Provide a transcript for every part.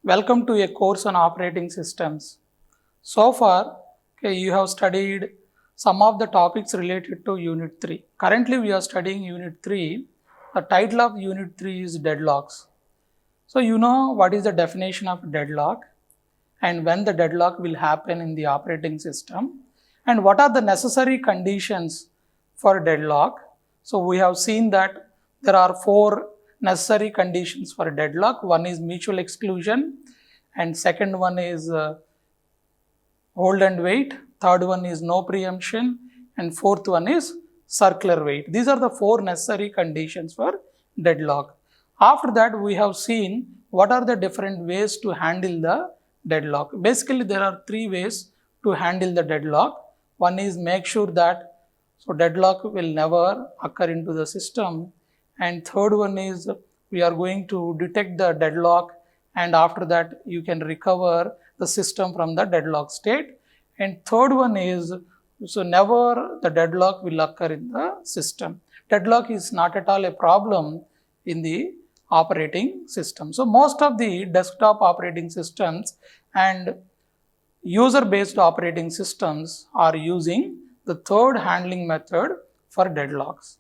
Welcome to a course on operating systems. So far, you have studied some of the topics related to Unit 3. Currently, we are studying Unit 3. The title of Unit 3 is Deadlocks. So, you know what is the definition of deadlock and when the deadlock will happen in the operating system and what are the necessary conditions for deadlock. So, we have seen that there are 4 necessary conditions for deadlock. One is mutual exclusion, and second one is hold and wait, third one is no preemption, and fourth one is circular wait. These are the 4 necessary conditions for deadlock. After that, we have seen what are the different ways to handle the deadlock. Basically, there are 3 ways to handle the deadlock. One is make sure that deadlock will never occur into the system, and third one is we are going to detect the deadlock, and after that you can recover the system from the deadlock state. And third one is never the deadlock will occur in the system. Deadlock is not at all a problem in the operating system. So most of the desktop operating systems and user-based operating systems are using the third handling method for deadlocks.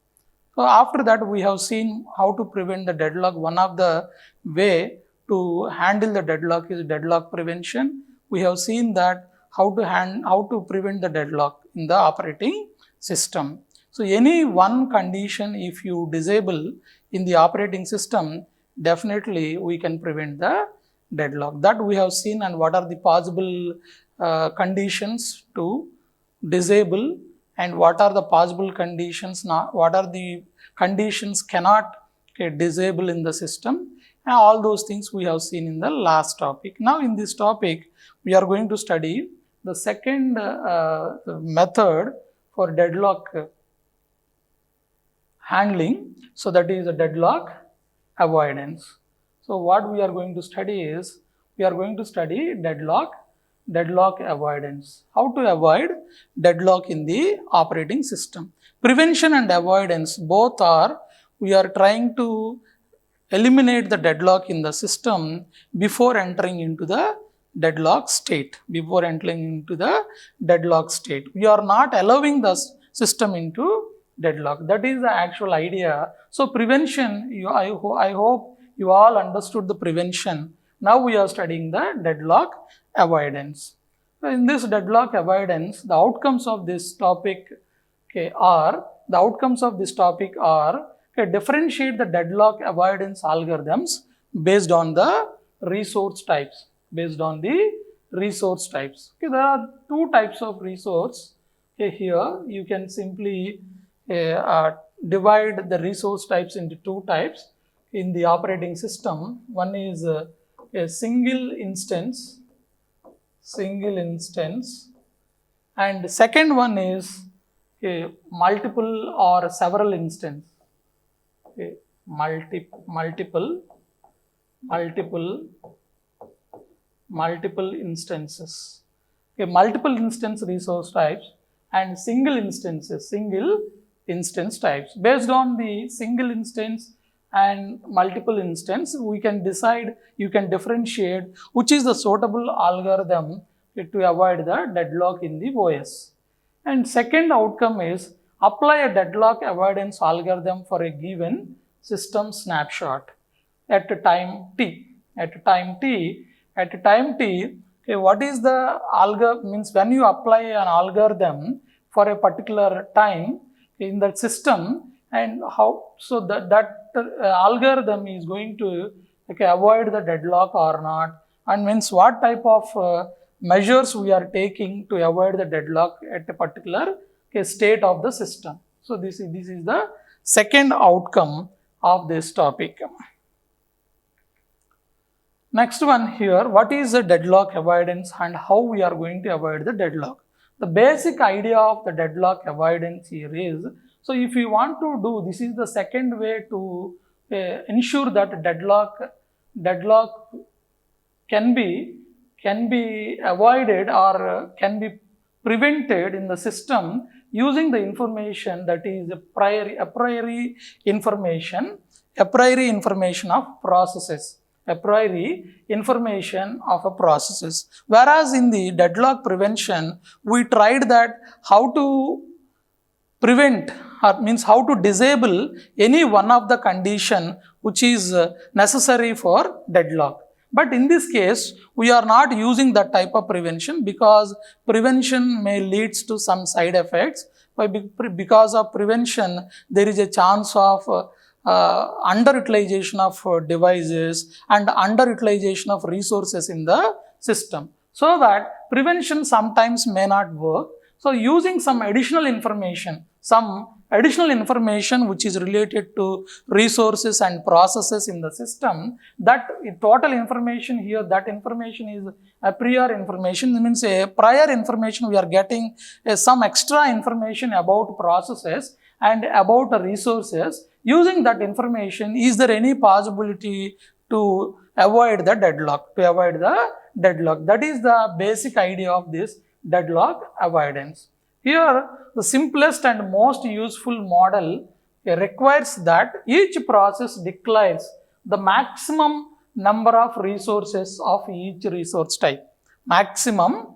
So after that, we have seen how to prevent the deadlock. One of the way to handle the deadlock is deadlock prevention. We have seen that how to prevent the deadlock in the operating system. So any one condition if you disable in the operating system, definitely we can prevent the deadlock. That we have seen, and what are the possible conditions to disable and what are the possible conditions, what are the conditions cannot disable in the system, and all those things we have seen in the last topic. Now in this topic, we are going to study the second method for deadlock handling. So that is a deadlock avoidance. So what we are going to study is, we are going to study deadlock avoidance. How to avoid deadlock in the operating system. Prevention and avoidance both are, we are trying to eliminate the deadlock in the system before entering into the deadlock state. We are not allowing the system into deadlock. That is the actual idea. So prevention, I hope you all understood the prevention. Now we are studying the deadlock avoidance. So in this deadlock avoidance, the outcomes of this topic are differentiate the deadlock avoidance algorithms based on the resource types. There are 2 types of resource. Here you can simply divide the resource types into 2 types in the operating system. One is a single instance, and second one is a multiple or several instance. Multiple instances. Multiple instance resource types and single instance types. Based on the single instance and multiple instance, you can differentiate which is the suitable algorithm to avoid the deadlock in the OS. And second outcome is apply a deadlock avoidance algorithm for a given system snapshot at a time t. What is the algorithm? Means when you apply an algorithm for a particular time in the system, and how that algorithm is going to avoid the deadlock or not, and means what type of measures we are taking to avoid the deadlock at a particular state of the system. So this is the second outcome of this topic. Next one here, what is the deadlock avoidance and how we are going to avoid the deadlock. The basic idea of the deadlock avoidance here is, so if you want to do, this is the second way to ensure that deadlock can be avoided or can be prevented in the system using the information that is a priori information of processes, a priori information of a processes. Whereas in the deadlock prevention, we tried that how to prevent or means how to disable any one of the condition which is necessary for deadlock. But in this case, we are not using that type of prevention because prevention may leads to some side effects. Because of prevention, there is a chance of underutilization of devices and underutilization of resources in the system. So that prevention sometimes may not work. So using some additional information which is related to resources and processes in the system, that total information here, that information is a prior information, means a prior information we are getting some extra information about processes and about the resources. Using that information, is there any possibility to avoid the deadlock? That is the basic idea of this deadlock avoidance. Here, the simplest and most useful model requires that each process declares the maximum number of resources of each resource type. Maximum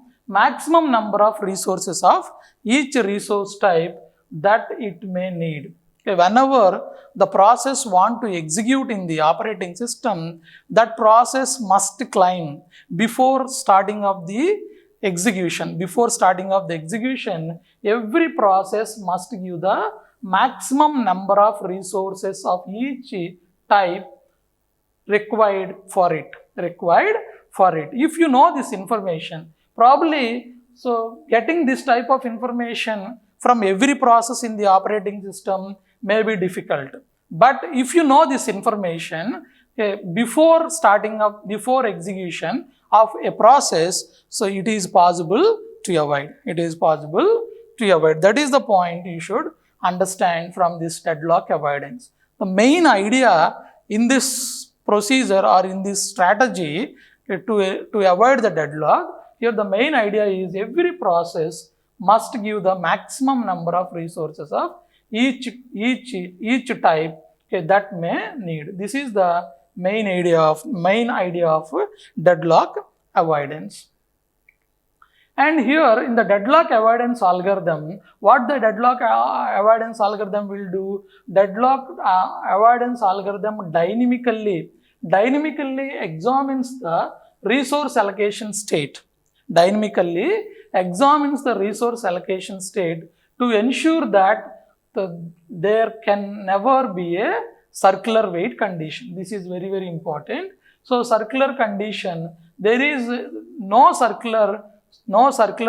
number of resources of each resource type that it may need. Whenever the process want to execute in the operating system, that process must climb before starting of the execution. Every process must give the maximum number of resources of each type required for it. If you know this information, probably, so getting this type of information from every process in the operating system may be difficult. But if you know this information before execution of a process, so it is possible to avoid. That is the point you should understand from this deadlock avoidance. The main idea in this procedure or in this strategy to avoid the deadlock, here the main idea is every process must give the maximum number of resources of each type that may need. This is the main idea of deadlock avoidance. And here in the deadlock avoidance algorithm, what the deadlock avoidance algorithm will do? Deadlock avoidance algorithm dynamically examines the resource allocation state. To ensure that there can never be a circular wait condition. This is very, very important. So circular condition, there is no circular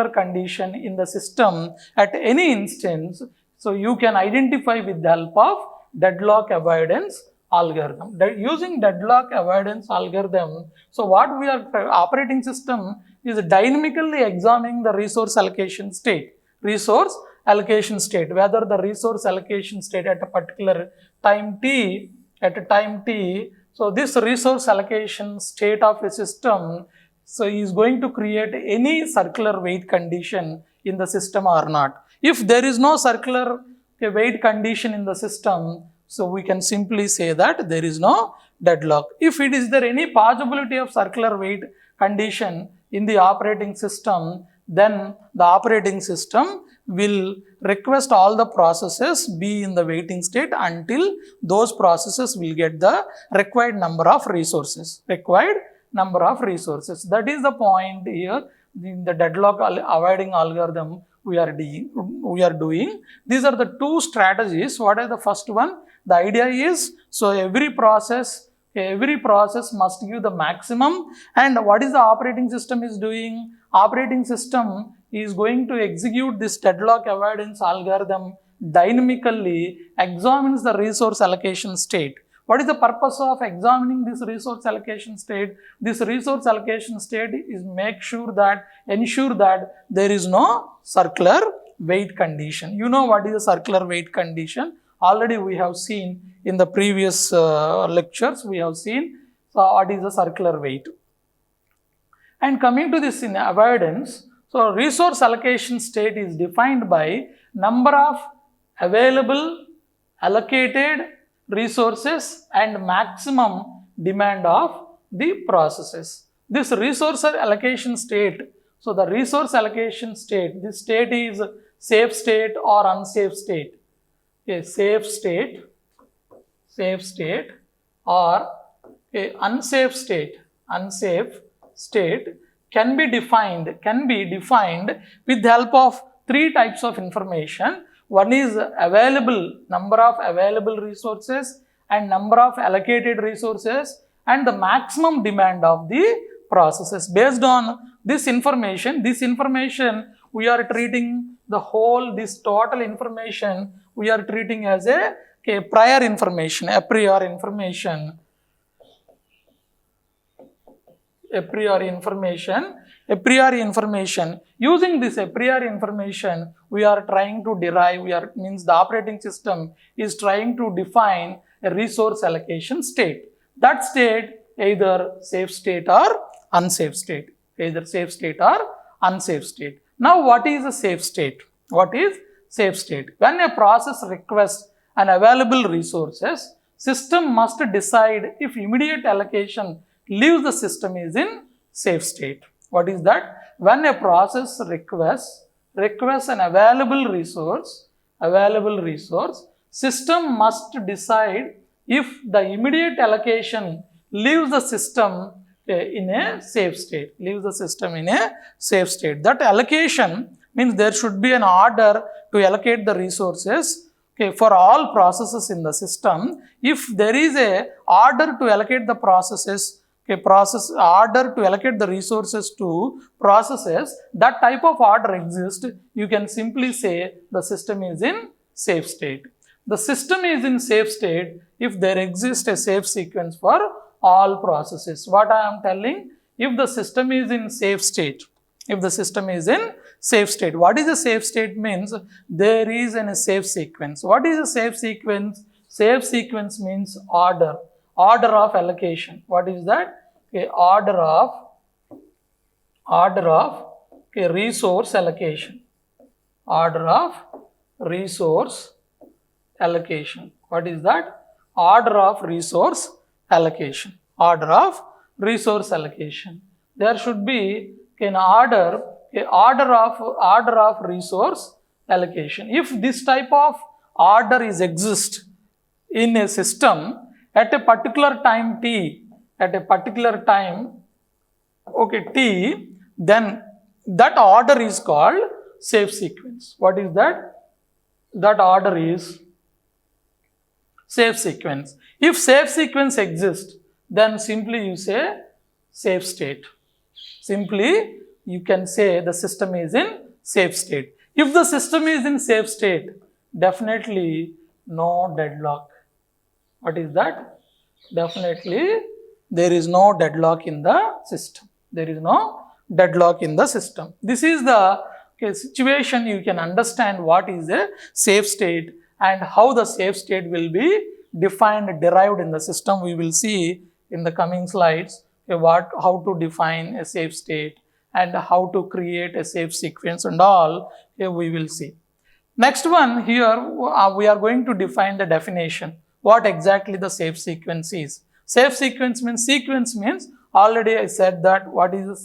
condition in the system at any instance. So you can identify with the help of deadlock avoidance algorithm. Using deadlock avoidance algorithm, so what we are operating system is dynamically examining the resource allocation state, whether the resource allocation state at a particular time t, so this resource allocation state of a system, so is going to create any circular wait condition in the system or not. If there is no circular wait condition in the system, so we can simply say that there is no deadlock. If it is there any possibility of circular wait condition in the operating system, then the operating system will request all the processes be in the waiting state until those processes will get the required number of resources. That is the point here in the deadlock avoiding algorithm we are doing. These are the two strategies. What is the first one? The idea is, so every process must give the maximum, and what is the operating system is doing? Operating system is going to execute this deadlock avoidance algorithm dynamically, examines the resource allocation state. What is the purpose of examining this resource allocation state? This resource allocation state is ensure that there is no circular wait condition. You know what is a circular wait condition? Already we have seen in the previous lectures, we have seen what is a circular wait. And coming to this in avoidance, So resource allocation state is defined by number of available allocated resources and maximum demand of the processes. This resource allocation state, so the resource allocation state, this state is safe state or unsafe state. A safe state or a unsafe state can be defined with the help of three types of information. One is number of available resources and number of allocated resources and the maximum demand of the processes. Based on this information we are treating the whole, this total information we are treating as a prior information, a priori information. Using this a priori information, we are trying to derive, the operating system is trying to define a resource allocation state. That state either safe state or unsafe state. Now what is a safe state? When a process requests an available resources, system must decide if immediate allocation leaves the system is in safe state. What is that? When a process requests an available resource, system must decide if the immediate allocation leaves the system in a safe state. That allocation means there should be an order to allocate the resources for all processes in the system. If there is a order to allocate the processes, order to allocate the resources to processes, that type of order exists, you can simply say the system is in safe state. The system is in safe state if there exists a safe sequence for all processes. What I am telling, if the system is in safe state, what is a safe state means there is a safe sequence. What is a safe sequence? Safe sequence means order of allocation. What is that? Order of resource allocation. What is that? Order of resource allocation. There should be an order of resource allocation. If this type of order is exist in a system at a particular time t, then that order is called safe sequence. What is that? That order is safe sequence. If safe sequence exists, then simply you say safe state. Simply you can say the system is in safe state. If the system is in safe state, definitely no deadlock. What is that? Definitely there is no deadlock in the system. This is the situation. You can understand what is a safe state and how the safe state will be derived in the system. We will see in the coming slides how to define a safe state and how to create a safe sequence and all. We will see. Next one, here we are going to define the definition. What exactly the safe sequence is. Safe sequence means already I said that what is a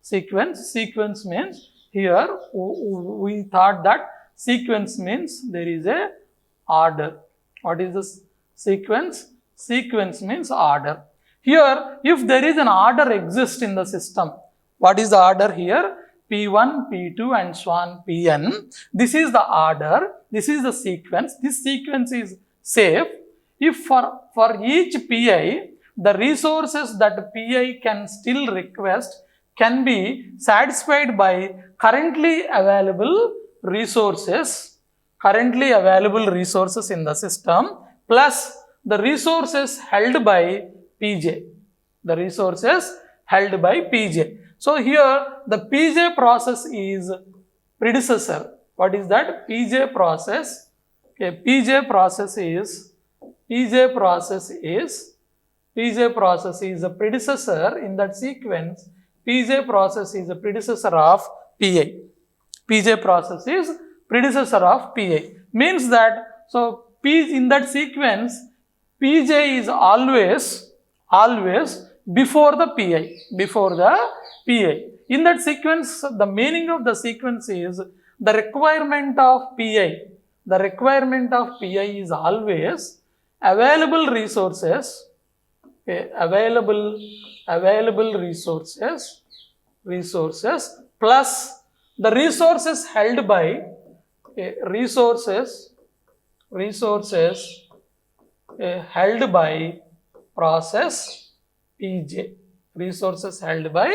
sequence. Sequence means here we thought that sequence means there is a order. What is this sequence? Sequence means order. Here if there is an order exists in the system, what is the order here? P1, P2 and so on Pn. This is the order. This is the sequence. This sequence is safe. If for each Pi, the resources that Pi can still request can be satisfied by currently available resources in the system plus the resources held by Pj. So here the Pj process is predecessor. What is that? Pj process is a predecessor in that sequence. Pj process is a predecessor of PI. Pj process is predecessor of PI. Means that, so in that sequence, Pj is always before the PI. In that sequence, the meaning of the sequence is the requirement of PI. The requirement of PI is always available resources, available resources plus the resources held by held by process Pj. Resources held by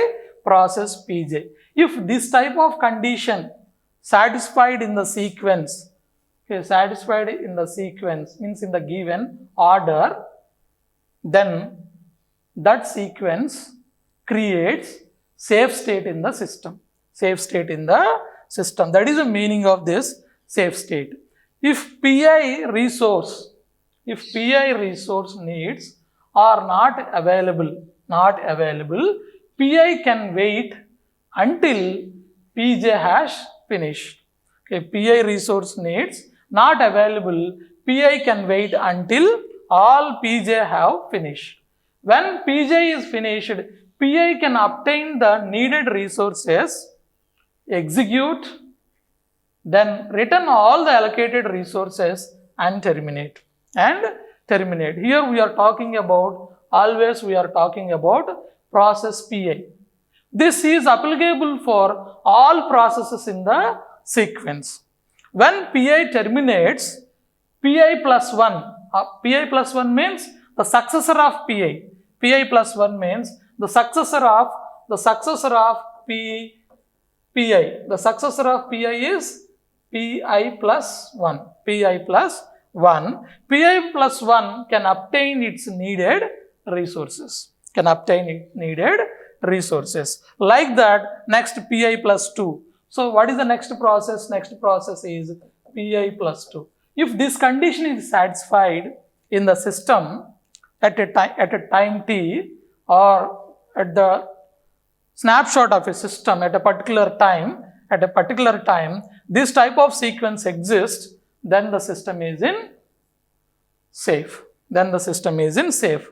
process Pj. If this type of condition satisfied in the sequence, satisfied in the sequence means in the given order, then that sequence creates safe state in the system. Safe state in the system. That is the meaning of this safe state. If PI resource needs are not available, PI can wait until Pj has finished. Okay, PI resource needs not available, PI can wait until all Pj have finished. When Pj is finished, PI can obtain the needed resources, execute, then return all the allocated resources and terminate. Here we are talking about, always we are talking about process PI. This is applicable for all processes in the sequence. When Pi terminates, Pi plus 1, Pi plus 1 means the successor of Pi. Pi plus 1 means the successor of Pi. The successor of Pi is Pi plus 1. Pi plus 1. Pi plus 1 can obtain its needed resources. Like that, next Pi plus 2. So what is the next process? Next process is Pi plus 2. If this condition is satisfied in the system at a time t, or at the snapshot of a system at a particular time, this type of sequence exists, then the system is in safe. Once the system is in safe,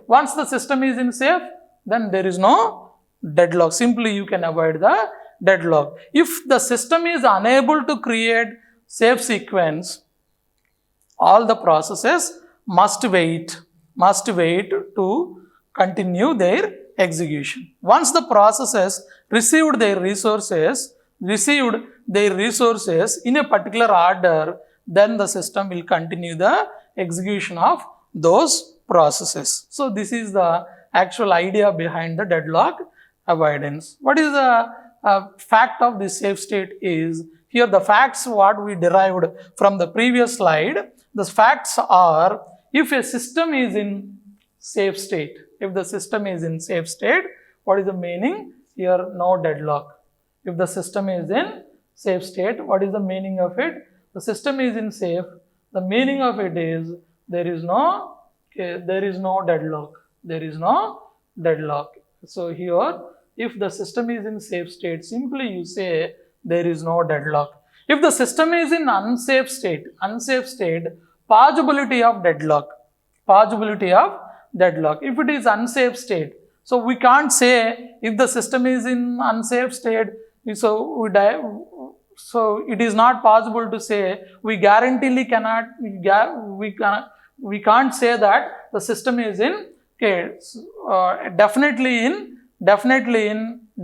then there is no deadlock. Simply you can avoid the deadlock. If the system is unable to create safe sequence, all the processes must wait to continue their execution. Once the processes received their resources in a particular order, then the system will continue the execution of those processes. So this is the actual idea behind the deadlock avoidance. What is the fact of this safe state is, here the facts what we derived from the previous slide. The facts are, if a system is in safe state, what is the meaning? Here no deadlock. If the system is in safe state, what is the meaning of it? The system is in safe. The meaning of it is there is no deadlock. So here, if the system is in safe state, simply you say there is no deadlock. If the system is in unsafe state, possibility of deadlock. If it is unsafe state, so we can't say if the system is in unsafe state, so it is not possible to say we can't say that the system is in definitely in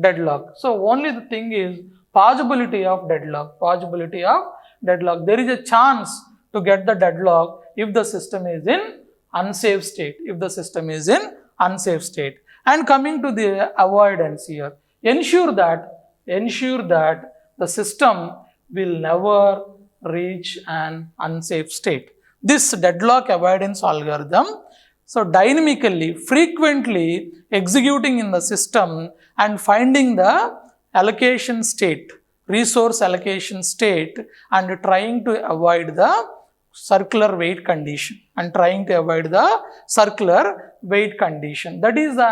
deadlock. So only the thing is possibility of deadlock. There is a chance to get the deadlock if the system is in unsafe state. And coming to the avoidance here, ensure that the system will never reach an unsafe state. This deadlock avoidance algorithm, so dynamically, frequently executing in the system and finding the allocation state, resource allocation state, and trying to avoid the circular wait condition. That is the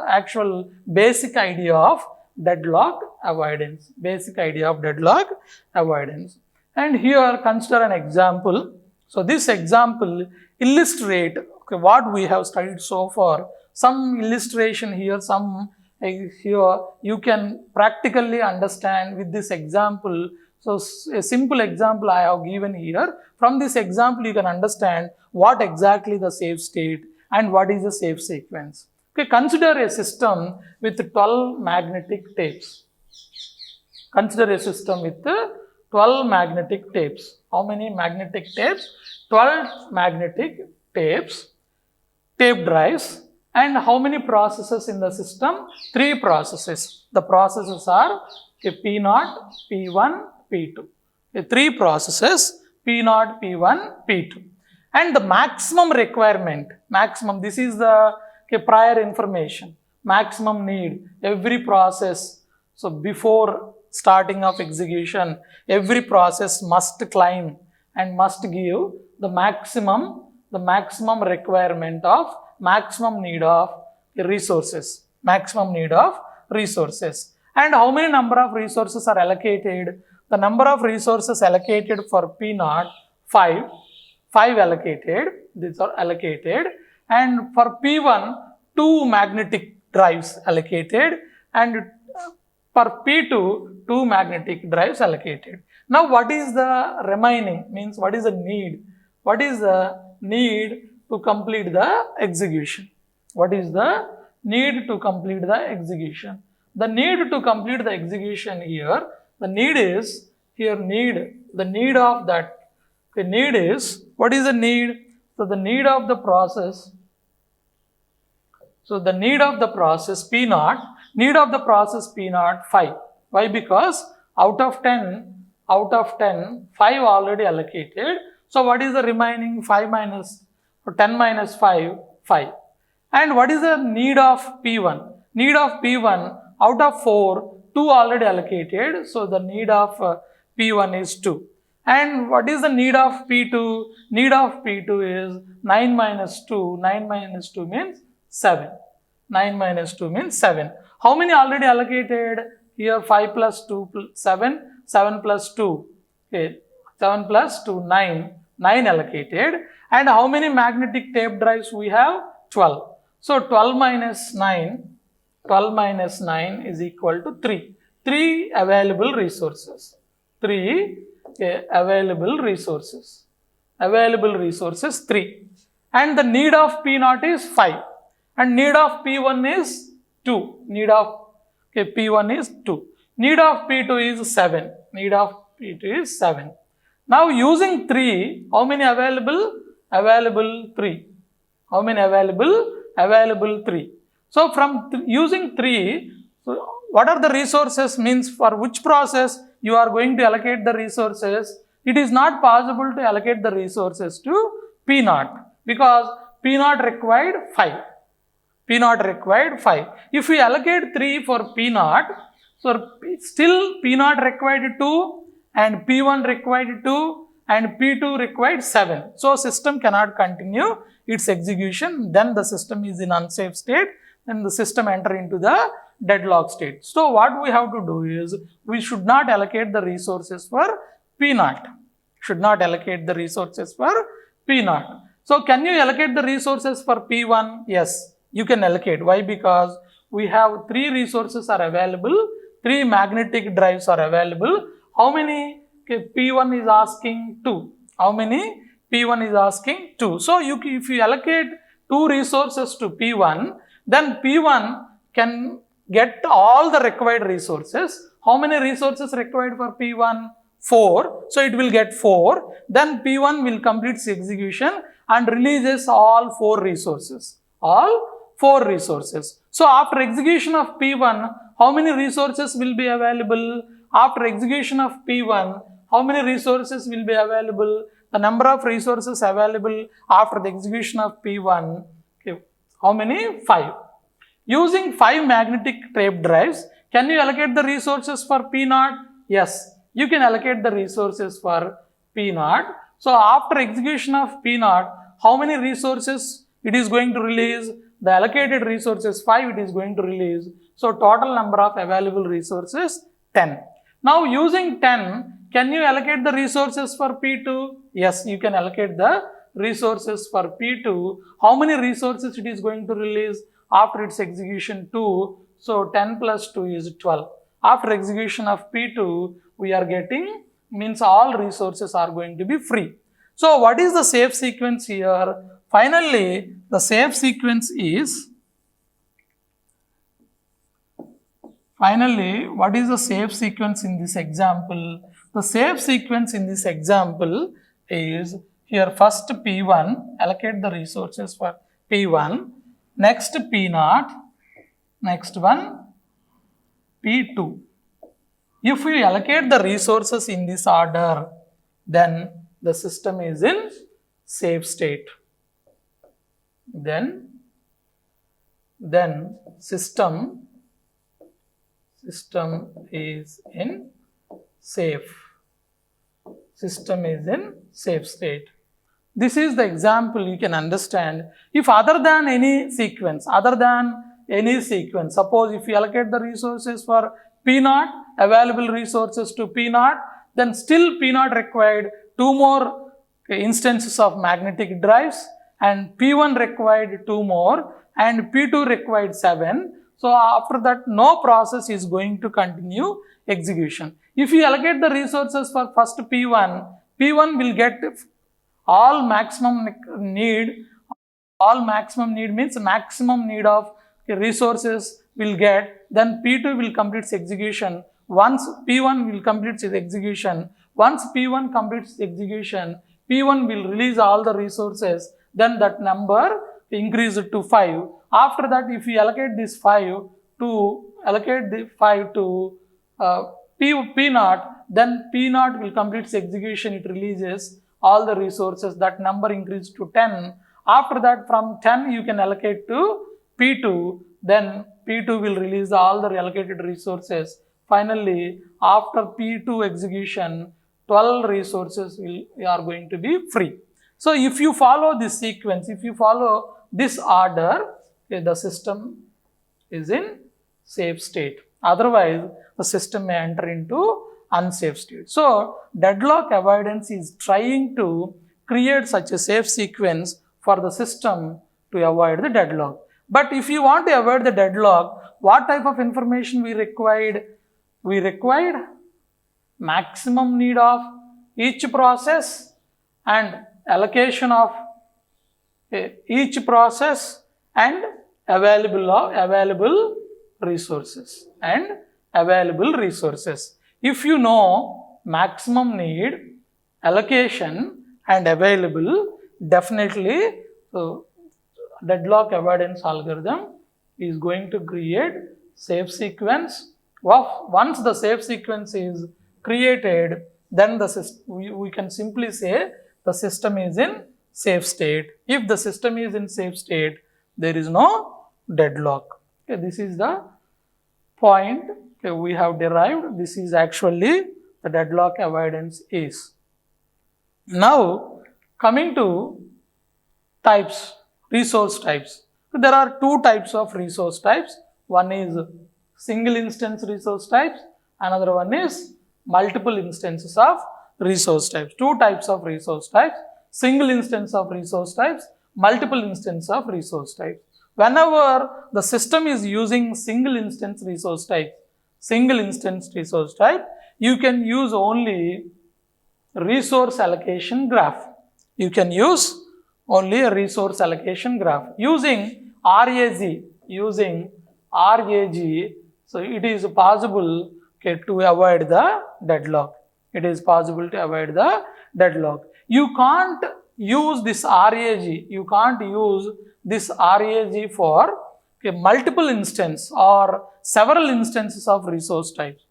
actual basic idea of deadlock avoidance. Basic idea of deadlock avoidance. And here consider an example. So this example illustrate what we have studied so far. Some illustration here, some here you can practically understand with this example. So a simple example I have given here. From this example you can understand what exactly the safe state and what is the safe sequence. Okay, consider a system with 12 magnetic tapes. Consider a system with 12 magnetic tapes. How many magnetic tapes? 12 magnetic tapes, tape drives. And how many processes in the system? 3 processes. The processes are P0, P1, P2. 3 processes, P0, P1, P2. And the maximum requirement, this is the prior information, maximum need, every process. So before starting of execution, every process must climb and must give the maximum requirement of maximum need of resources, And how many number of resources are allocated? The number of resources allocated for P0, 5 allocated, these are allocated. And for P1, 2 magnetic drives allocated, and for P2, 2 magnetic drives allocated. Now what is the remaining? Means what is the need? What is the need to complete the execution? What is the need to complete the execution? The need to complete the execution here, the need is, the need of that, the need is, what is the need? So the need of the process, so the need of the process P0, need of the process P0, 5. Why? Because out of 10, 5 already allocated. So what is the remaining? 5 minus, 10 minus 5, 5. And what is the need of P1? Need of P1, out of 4, 2 already allocated. So the need of P1 is 2. And what is the need of P2? Need of P2 is 9 minus 2. 9 minus 2 means 7. 9 minus 2 means 7. How many already allocated? Here 5 plus 2 plus 7. 7 plus 2. Okay. 7 plus 2, 9. 9 allocated. And how many magnetic tape drives we have? 12. So 12 minus 9 is equal to 3. 3 available resources. 3 available resources. Available resources 3. And the need of P0 is 5. And need of P1 is 2. Need of P1 is 2. Need of P2 is 7. Need of P2 is 7. Now using 3, how many available? Available 3. How many available? Available 3. So from using 3, so what are the resources? Means for which process you are going to allocate the resources? It is not possible to allocate the resources to P0 because P0 required 5. P0 required 5. If we allocate 3 for P0, so still P0 required 2 and P1 required 2 and P2 required 7. So system cannot continue its execution. Then the system is in unsafe state and the system enter into the deadlock state. So what we have to do is we should not allocate the resources for P0. Should not allocate the resources for P0. So can you allocate the resources for P1? Yes, you can allocate. Why? Because we have 3 resources are available, 3 magnetic drives are available. How many? P1 is asking 2. How many? P1 is asking 2. So if you allocate 2 resources to P1, then P1 can get all the required resources. How many resources required for P1? 4. So it will get 4. Then P1 will complete its execution and releases all 4 resources. All 4 resources. So after execution of P1, how many resources will be available? After execution of P1, how many resources will be available? The number of resources available after the execution of P1, how many? 5. Using 5 magnetic tape drives, can you allocate the resources for P0? Yes, you can allocate the resources for P0. So after execution of P0, how many resources it is going to release? The allocated resources 5 it is going to release. So total number of available resources 10. Now using 10, can you allocate the resources for P2? Yes, you can allocate the resources for P2. How many resources it is going to release after its execution? 2. So 10 plus 2 is 12. After execution of P2, we are getting, means all resources are going to be free. So what is the safe sequence here? Finally, the safe sequence is, what is the safe sequence in this example? The safe sequence in this example is here first P1, allocate the resources for P1, next P0, next one P2. If we allocate the resources in this order, then the system is in safe state. Then system is in safe state. This is the example you can understand. If other than any sequence, suppose if you allocate the resources for P0, available resources to P0, then still P0 required 2 more instances of magnetic drives, and P1 required 2 more, and P2 required 7. So after that, no process is going to continue execution. If you allocate the resources for first P1 will get all maximum need means maximum need of resources will get, then P2 will complete its execution. Once P1 will complete its execution, once P1 completes its execution, P1 will release all the resources, then that number increase to 5. After that, if you allocate this 5 to P0, then P0 will complete its execution, it releases all the resources, that number increases to 10. After that, from 10 you can allocate to P2, then P2 will release all the allocated resources. Finally, after P2 execution, 12 resources are going to be free. So if you follow this sequence, if you follow this order, the system is in safe state. Otherwise, the system may enter into unsafe state. So deadlock avoidance is trying to create such a safe sequence for the system to avoid the deadlock. But if you want to avoid the deadlock, what type of information we required? We required maximum need of each process and allocation of each process and available resources If you know maximum need, allocation and available, definitely deadlock avoidance algorithm is going to create safe sequence. Once the safe sequence is created, then we can simply say the system is in safe state. If the system is in safe state, there is no deadlock. Okay, this is the point we have derived. This is actually the deadlock avoidance is. Now, coming to types, resource types. So there are 2 types of resource types. One is single instance resource types, another one is multiple instances of resource types. 2 types of resource types: single instance of resource types, multiple instance of resource types. Whenever the system is using single instance resource type, you can use only resource allocation graph. You can use only a resource allocation graph using RAG. So it is possible to avoid the deadlock. You can't use this RAG. For multiple instance or several instances of resource types.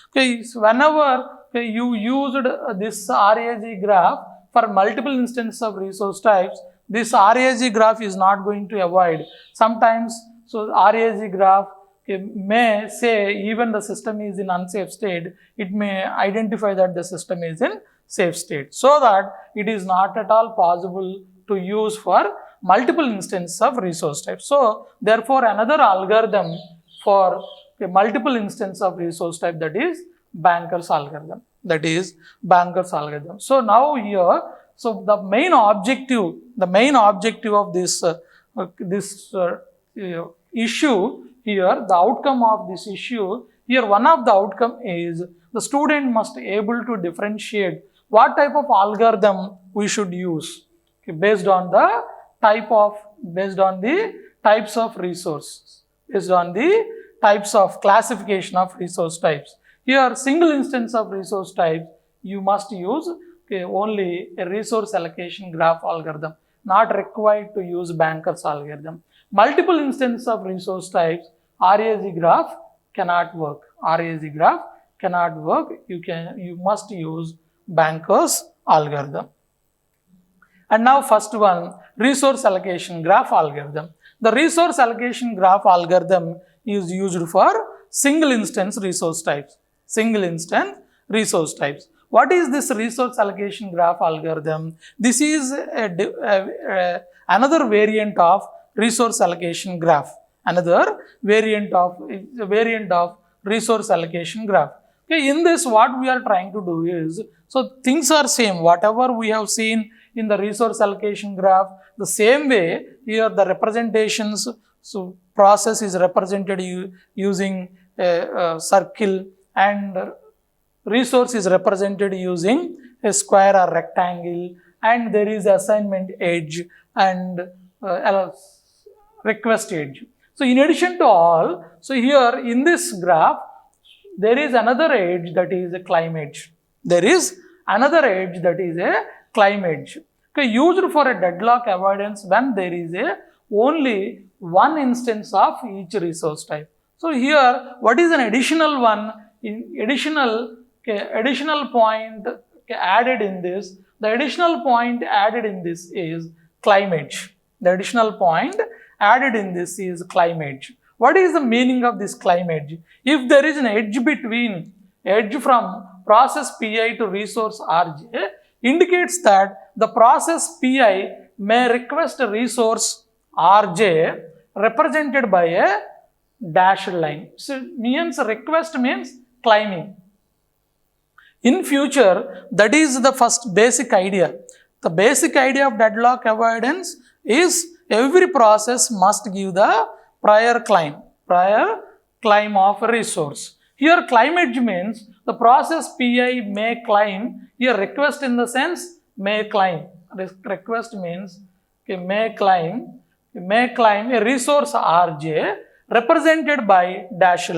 Okay, so whenever you used this RAG graph for multiple instances of resource types, this RAG graph is not going to avoid. Sometimes, so RAG graph may say even the system is in unsafe state, it may identify that the system is in safe state, so that it is not at all possible to use for multiple instances of resource type. So therefore another algorithm for a multiple instance of resource type, that is Banker's algorithm. That is Banker's algorithm. So now here, so the main objective of this issue here, the outcome of this issue here, one of the outcome is the student must be able to differentiate what type of algorithm we should use, okay, based on the types of resources, based on the types of classification of resource types. Here, single instance of resource type, you must use, okay, only a resource allocation graph algorithm, not required to use Banker's algorithm. Multiple instances of resource types, RAG graph cannot work. RAG graph cannot work. You must use Banker's algorithm. And now first one, resource allocation graph algorithm. The resource allocation graph algorithm is used for single instance resource types. Single instance resource types. What is this resource allocation graph algorithm? This is another variant of resource allocation graph. Another variant of resource allocation graph. Okay, in this, what we are trying to do is, so things are same. Whatever we have seen in the resource allocation graph, the same way here the representations, so process is represented using a circle, and resource is represented using a square or rectangle, and there is assignment edge and request edge. So in addition to all, so here in this graph, there is another edge, that is a climb edge. There is another edge, that is a climb edge. Okay, used for a deadlock avoidance when there is only one instance of each resource type. So here, what is an additional one? Additional point added in this. The additional point added in this is climb edge. The additional point added in this is climb edge. What is the meaning of this climb edge? If there is an edge between from process Pi to resource Rj, indicates that the process Pi may request a resource Rj represented by a dashed line. So means request means climbing. In future, that is the first basic idea. The basic idea of deadlock avoidance is every process must give the prior climb of a resource. Here climb edge means the process Pi may climb. Here request in the sense may climb. Request means may climb a resource Rj represented by dashed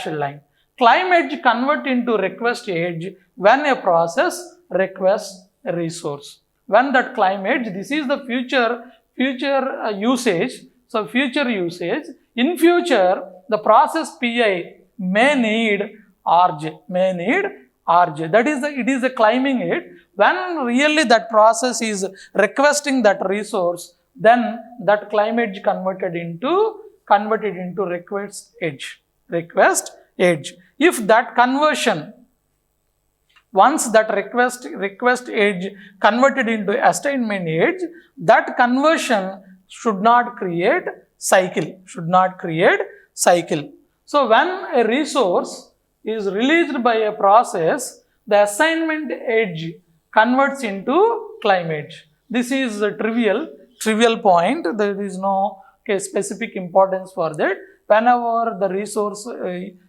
line. Climb edge convert into request edge when a process requests a resource. When that climb edge, this is the future usage. So future usage, in future the process Pi may need Rj. That is it is a climbing it. When really that process is requesting that resource, then that climb edge converted into request edge. If that conversion, once that request edge converted into assignment edge, that conversion should not create cycle. So when a resource is released by a process, the assignment edge converts into climb edge. This is a trivial point. There is no specific importance for that. Whenever the resource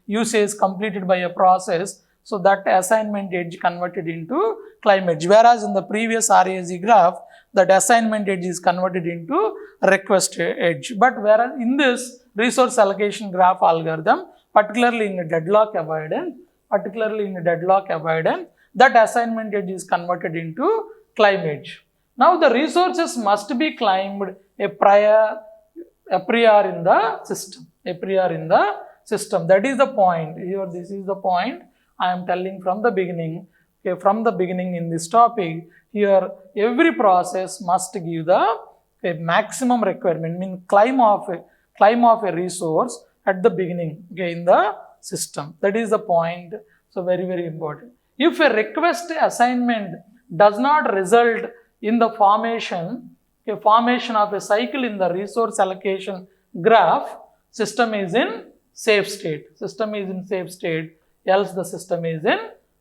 usage is completed by a process, so that assignment edge converted into climb edge. Whereas in the previous RAG graph, that assignment edge is converted into request edge. But whereas in this resource allocation graph algorithm, particularly in the deadlock avoidance, that assignment edge is converted into climb edge. Now the resources must be climbed a prior in the system. That is the point. Here, this is the point I am telling from the beginning. Okay, from the beginning in this topic, here every process must give the maximum requirement, mean climb of a resource at the beginning, okay, in the system. That is the point. So very important. If a request assignment does not result in the formation of a cycle in the resource allocation graph, system is in safe state. System is in safe state, else the system is in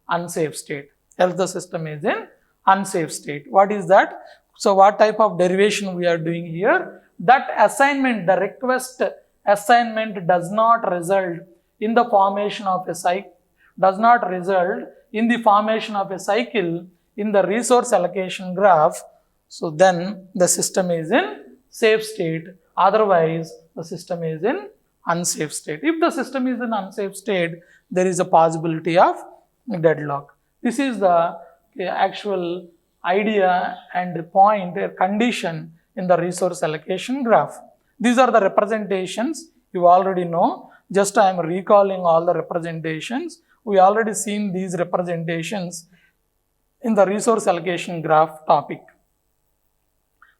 unsafe state. Else the system is in unsafe state. What is that? So what type of derivation we are doing here? That assignment, the request assignment does not result in the formation of a cycle, does not result in the formation of a cycle in the resource allocation graph. So then the system is in safe state, otherwise the system is in unsafe state. If the system is in unsafe state, there is a possibility of deadlock. This is the actual idea and point, a condition in the resource allocation graph. These are the representations you already know. Just I am recalling all the representations. We already seen these representations in the resource allocation graph topic.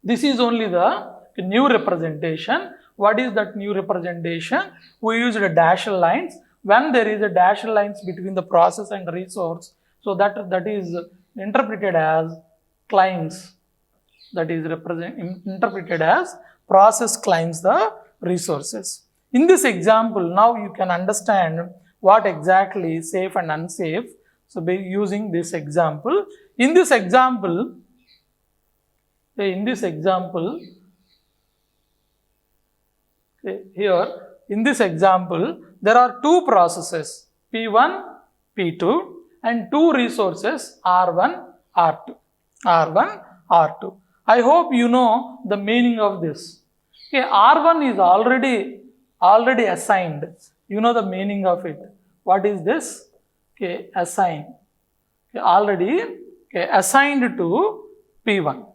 This is only the new representation. What is that new representation? We used dashed lines. When there is a dashed lines between the process and resource, so that is interpreted as claims. That is interpreted as process claims the resources. In this example, now you can understand what exactly is safe and unsafe. So by using this example, in this example, here in this example, there are two processes, P1, P2, and two resources, R1, R2. R1, R2. I hope you know the meaning of this. Okay, R1 is already assigned. You know the meaning of it. What is this? Okay, assign. Okay, already assigned to P1.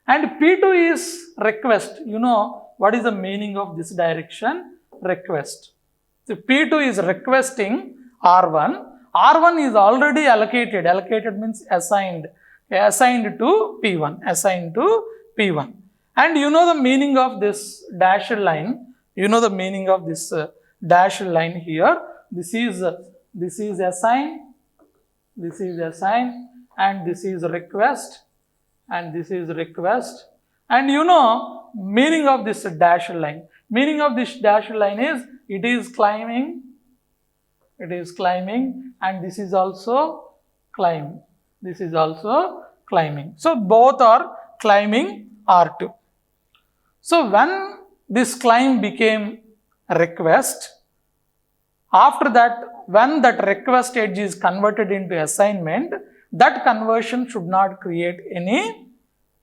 And P2 is request. You know what is the meaning of this direction? Request. So P2 is requesting R1. R1 is already allocated. Allocated means assigned. Assigned to P1. Assigned to P1. And you know the meaning of this dashed line. You know the meaning of this dashed line here. This is assign. This is assign. And this is request. And this is request. And you know meaning of this dashed line. Meaning of this dashed line is it is climbing. It is climbing, and this is also climb. This is also climbing. So both are climbing R2. So when this climb became a request, after that, when that request edge is converted into assignment, that conversion should not create any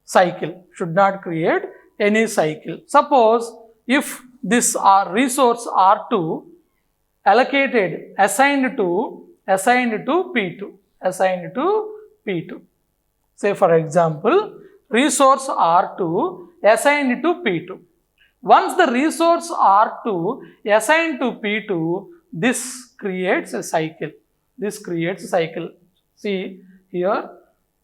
cycle. Should not create any cycle. Suppose if this resource R2 allocated, assigned to P2, assigned to P2. Say for example, resource R2 assigned to P2. Once the resource R2 assigned to P2, this creates a cycle. This creates a cycle. See here,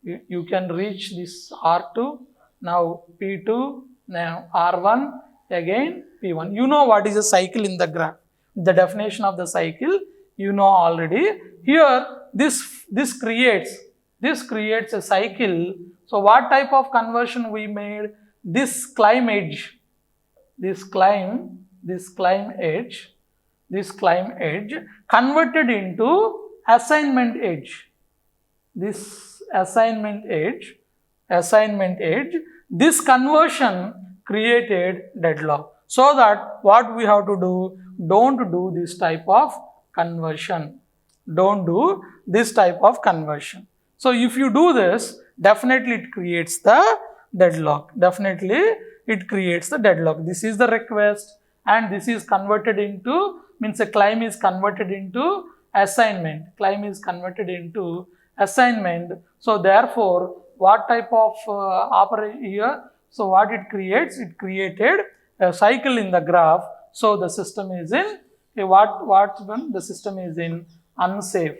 you can reach this R2, now P2, now R1, again P1. You know what is a cycle in the graph. The definition of the cycle you know already. Here this creates a cycle. So what type of conversion we made? This climb edge, this climb edge converted into assignment edge. This assignment edge, this conversion created deadlock. So that what we have to do, don't do this type of conversion. Don't do this type of conversion. So if you do this, definitely it creates the deadlock. Definitely it creates the deadlock. This is the request and this is converted into, means a climb is converted into assignment. Climb is converted into assignment. So therefore, what type of operation here? So what it creates? It created a cycle in the graph. So the system is in the system is in unsafe.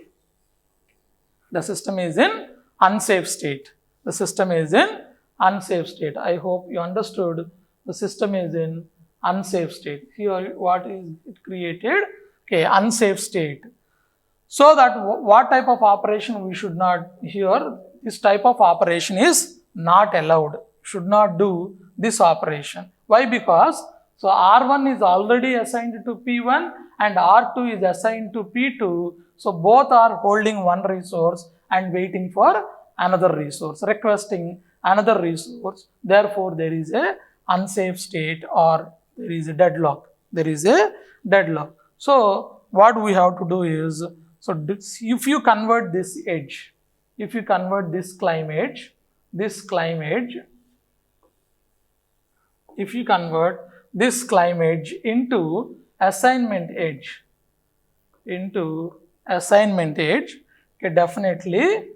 The system is in unsafe state. The system is in unsafe state. I hope you understood. The system is in unsafe state. Here what is it created? Okay, unsafe state. So that what type of operation we should not here? This type of operation is not allowed, should not do this operation. Why? Because so R1 is already assigned to P1 and R2 is assigned to P2. So both are holding one resource and waiting for another resource, requesting another resource. Therefore, there is a unsafe state or there is a deadlock. There is a deadlock. So what we have to do is, so if you convert this edge, if you convert this climb edge, if you convert this climb edge into assignment edge, okay, definitely,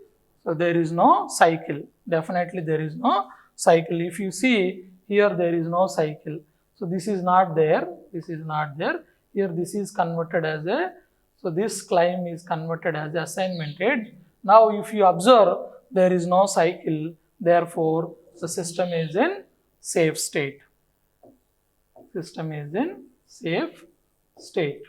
so there is no cycle. Definitely there is no cycle. If you see here, there is no cycle. So this is not there. This is not there. Here this is converted as a, so this climb is converted as assignment edge. Now if you observe, there is no cycle. Therefore, the system is in safe state. System is in safe state.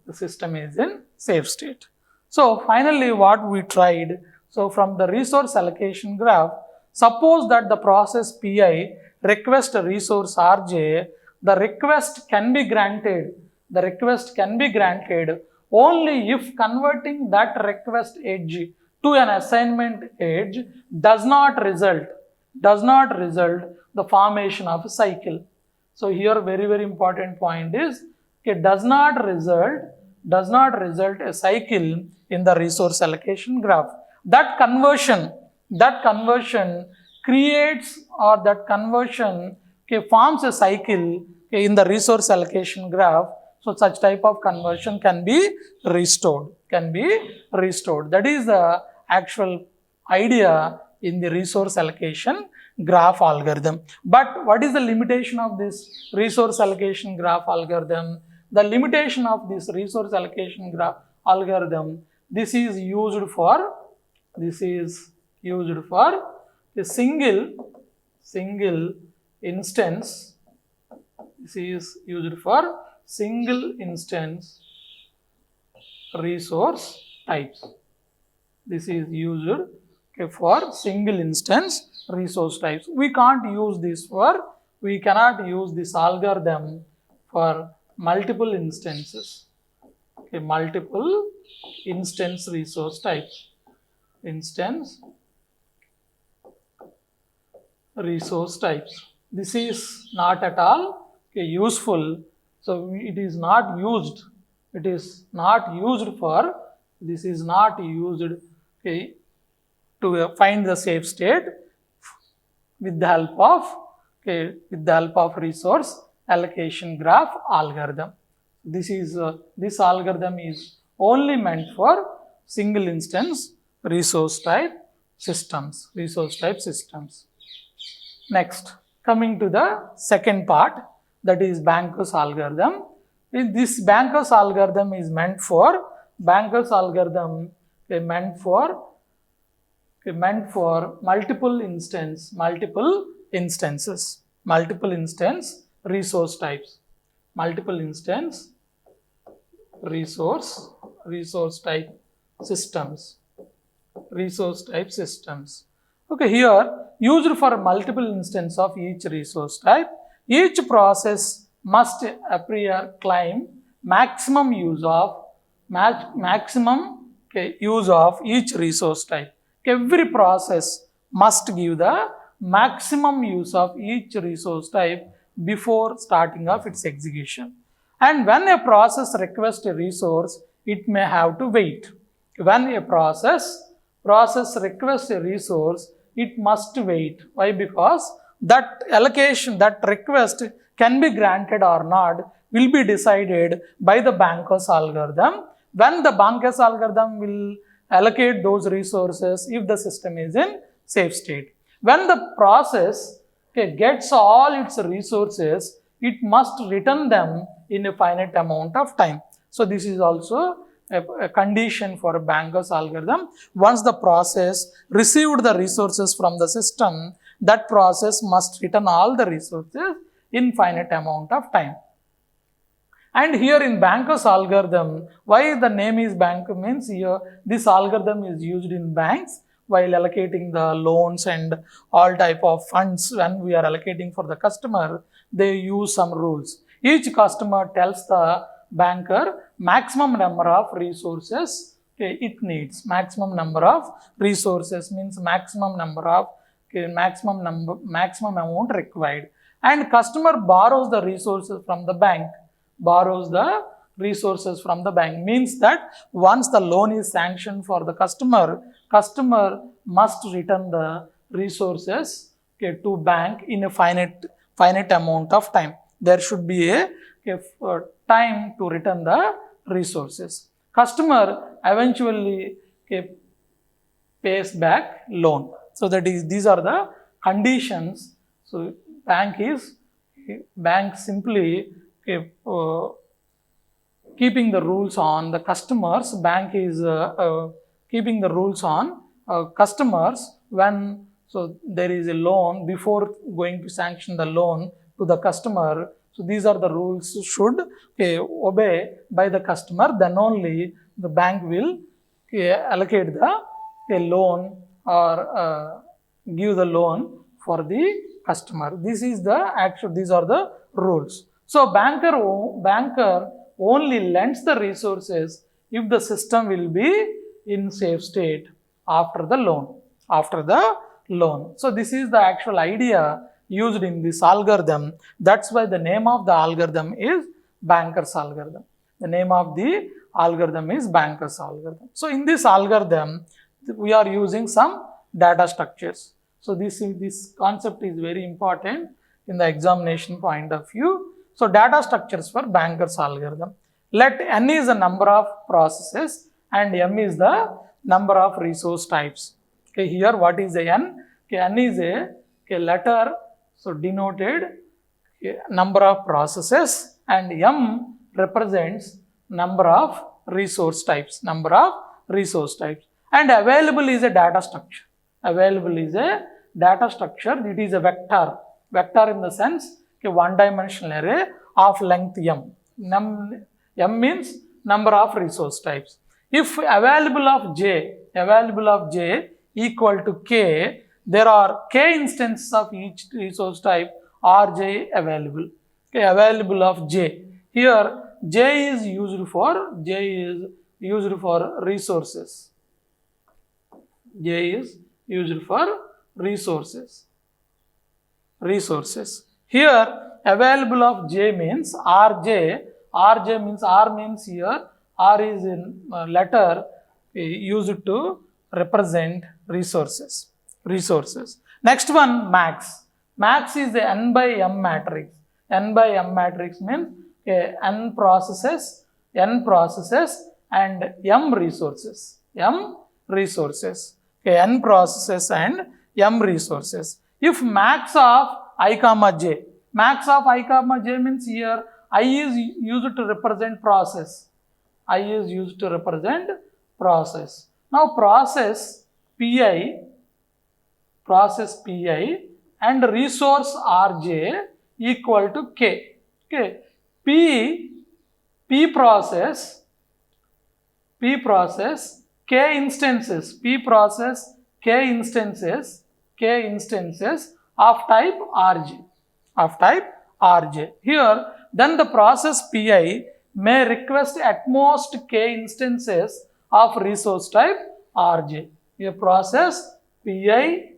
The system is in safe state. So finally what we tried, so from the resource allocation graph, suppose that the process Pi request a resource Rj, the request can be granted. The request can be granted only if converting that request edge to an assignment edge does not result the formation of a cycle. So here very important point is, okay, does not result a cycle in the resource allocation graph. That conversion creates, or that conversion, okay, forms a cycle, okay, in the resource allocation graph. So such type of conversion can be restored. That is the actual idea in the resource allocation graph algorithm. But what is the limitation of this resource allocation graph algorithm? The limitation of this resource allocation graph algorithm, this is used for a single instance. This is used for single instance resource types. This is used, okay, for single instance resource types. We cannot use this algorithm for multiple instances. Okay, multiple instance resource types. Instance resource types. This is not at all, okay, useful. So it is not used. This is not used, okay, to find the safe state with the help of resource allocation graph algorithm. This algorithm is only meant for single instance resource type systems. Next, coming to the second part, that is Banker's algorithm. This Banker's algorithm is meant for multiple instance resource types. Multiple instance resource type systems. Okay, here used for multiple instance of each resource type, each process must claim maximum use of each resource type. Every process must give the maximum use of each resource type before starting of its execution. And when a process requests a resource, it may have to wait. When a process requests a resource, it must wait. Why? Because that allocation, that request can be granted or not will be decided by the Banker's algorithm. When the Banker's algorithm will allocate those resources if the system is in safe state. When the process, okay, gets all its resources, it must return them in a finite amount of time. So this is also a condition for a Banker's algorithm. Once the process received the resources from the system, that process must return all the resources in finite amount of time. And here in Banker's algorithm, why the name is Banker means here this algorithm is used in banks. while allocating the loans and all type of funds. When we are allocating for the customer, they use some rules. Each customer tells the banker maximum number of resources it needs. Maximum number of resources means maximum number of maximum amount required, and customer borrows the resources from the bank. Borrows the resources from the bank means that once the loan is sanctioned for the customer must return the resources to bank in a finite amount of time. There should be a time to return the resources. Customer eventually pays back loan. So that is, these are the conditions. So bank simply keeping the rules on the customers. Bank is keeping the rules on customers when there is a loan before going to sanction the loan to the customer. So these are the rules should obey by the customer. Then only the bank will allocate the loan or give the loan for the customer. This is the these are the rules. So banker only lends the resources if the system will be in safe state after the loan. So this is the actual idea used in this algorithm. That's why the name of the algorithm is banker's algorithm. The name of the algorithm is banker's algorithm. So in this algorithm, we are using some data structures. So this concept is very important in the examination point of view. So data structures for banker's algorithm. Let n is the number of processes and m is the number of resource types. Okay, here what is the n? Okay, n is a letter, so denoted number of processes, and m represents number of resource types. And available is a data structure. Available is a data structure. It is a vector. Vector in the sense one-dimensional array of length m. M means number of resource types. If available of j equal to k, there are k instances of each resource type rj available. Okay, available of j. Here j is used for resources. J is used for resources. Here available of j means rj. Rj means R means here R is in letter used to represent resources. Next one, max. Max is the n by m matrix. N by m matrix means n processes and m resources. N processes and m resources. If max of I comma j means here I is used to represent process. Now process pi and resource rj equal to k. Okay. P process k instances of type rj. Here then the process pi may request at most k instances of resource type rj. A process pi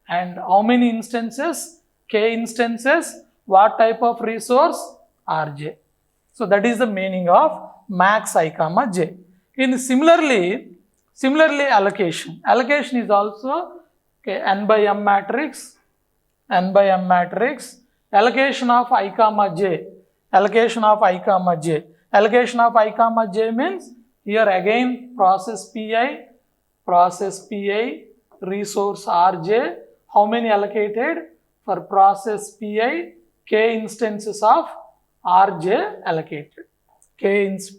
and how many instances? K instances. What type of resource? rj. So that is the meaning of max I comma j. In similarly allocation is also n by m matrix. Allocation of I comma j. Allocation of I comma j means here again process pi, resource rj. How many allocated? For process pi, k instances of rj allocated.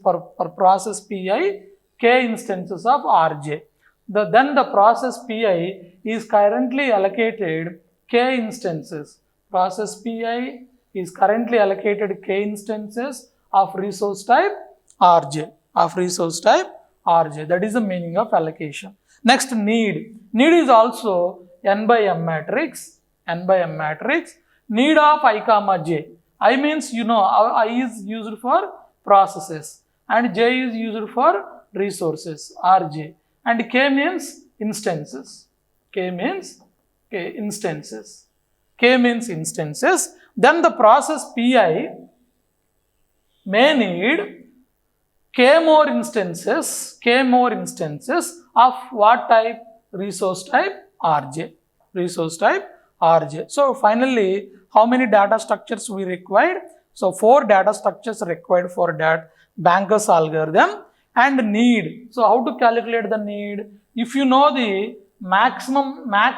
For process pi, k instances of rj. Then the process pi is currently allocated k instances. Process pi is currently allocated k instances of resource type rj. Rj. That is the meaning of allocation. Next, need. Need is also n by m matrix. N by m matrix. Need of I comma j. I means I is used for processes and j is used for resources, Rj. And k means instances. K means instances. K means instances. Then the process Pi may need k more instances of what type? Resource type Rj. Resource type Rj. So finally, how many data structures we required? So 4 data structures required for that Banker's algorithm. And need. So how to calculate the need? If you know the max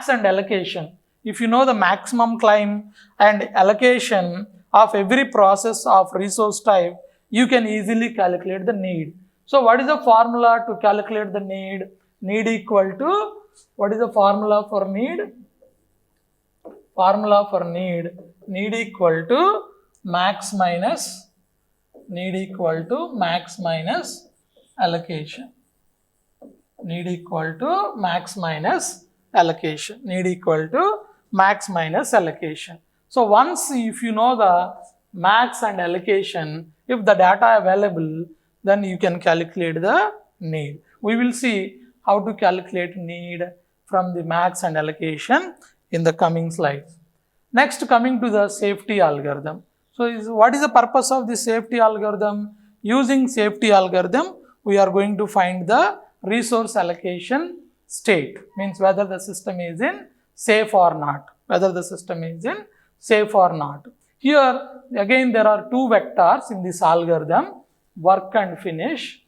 and allocation, if you know the maximum climb and allocation of every process of resource type, you can easily calculate the need. So what is the formula to calculate the need? Need equal to, what is the formula for need? Formula for need equal to max minus allocation. Need equal to max minus allocation. Need equal to max minus allocation. So once if you know the max and allocation, if the data available, then you can calculate the need. We will see how to calculate need from the max and allocation in the coming slides. Next, coming to the safety algorithm. So what is the purpose of the safety algorithm? Using safety algorithm, we are going to find the resource allocation state, means whether the system is in safe or not. Whether the system is in safe or not. Here again there are 2 vectors in this algorithm, work and finish,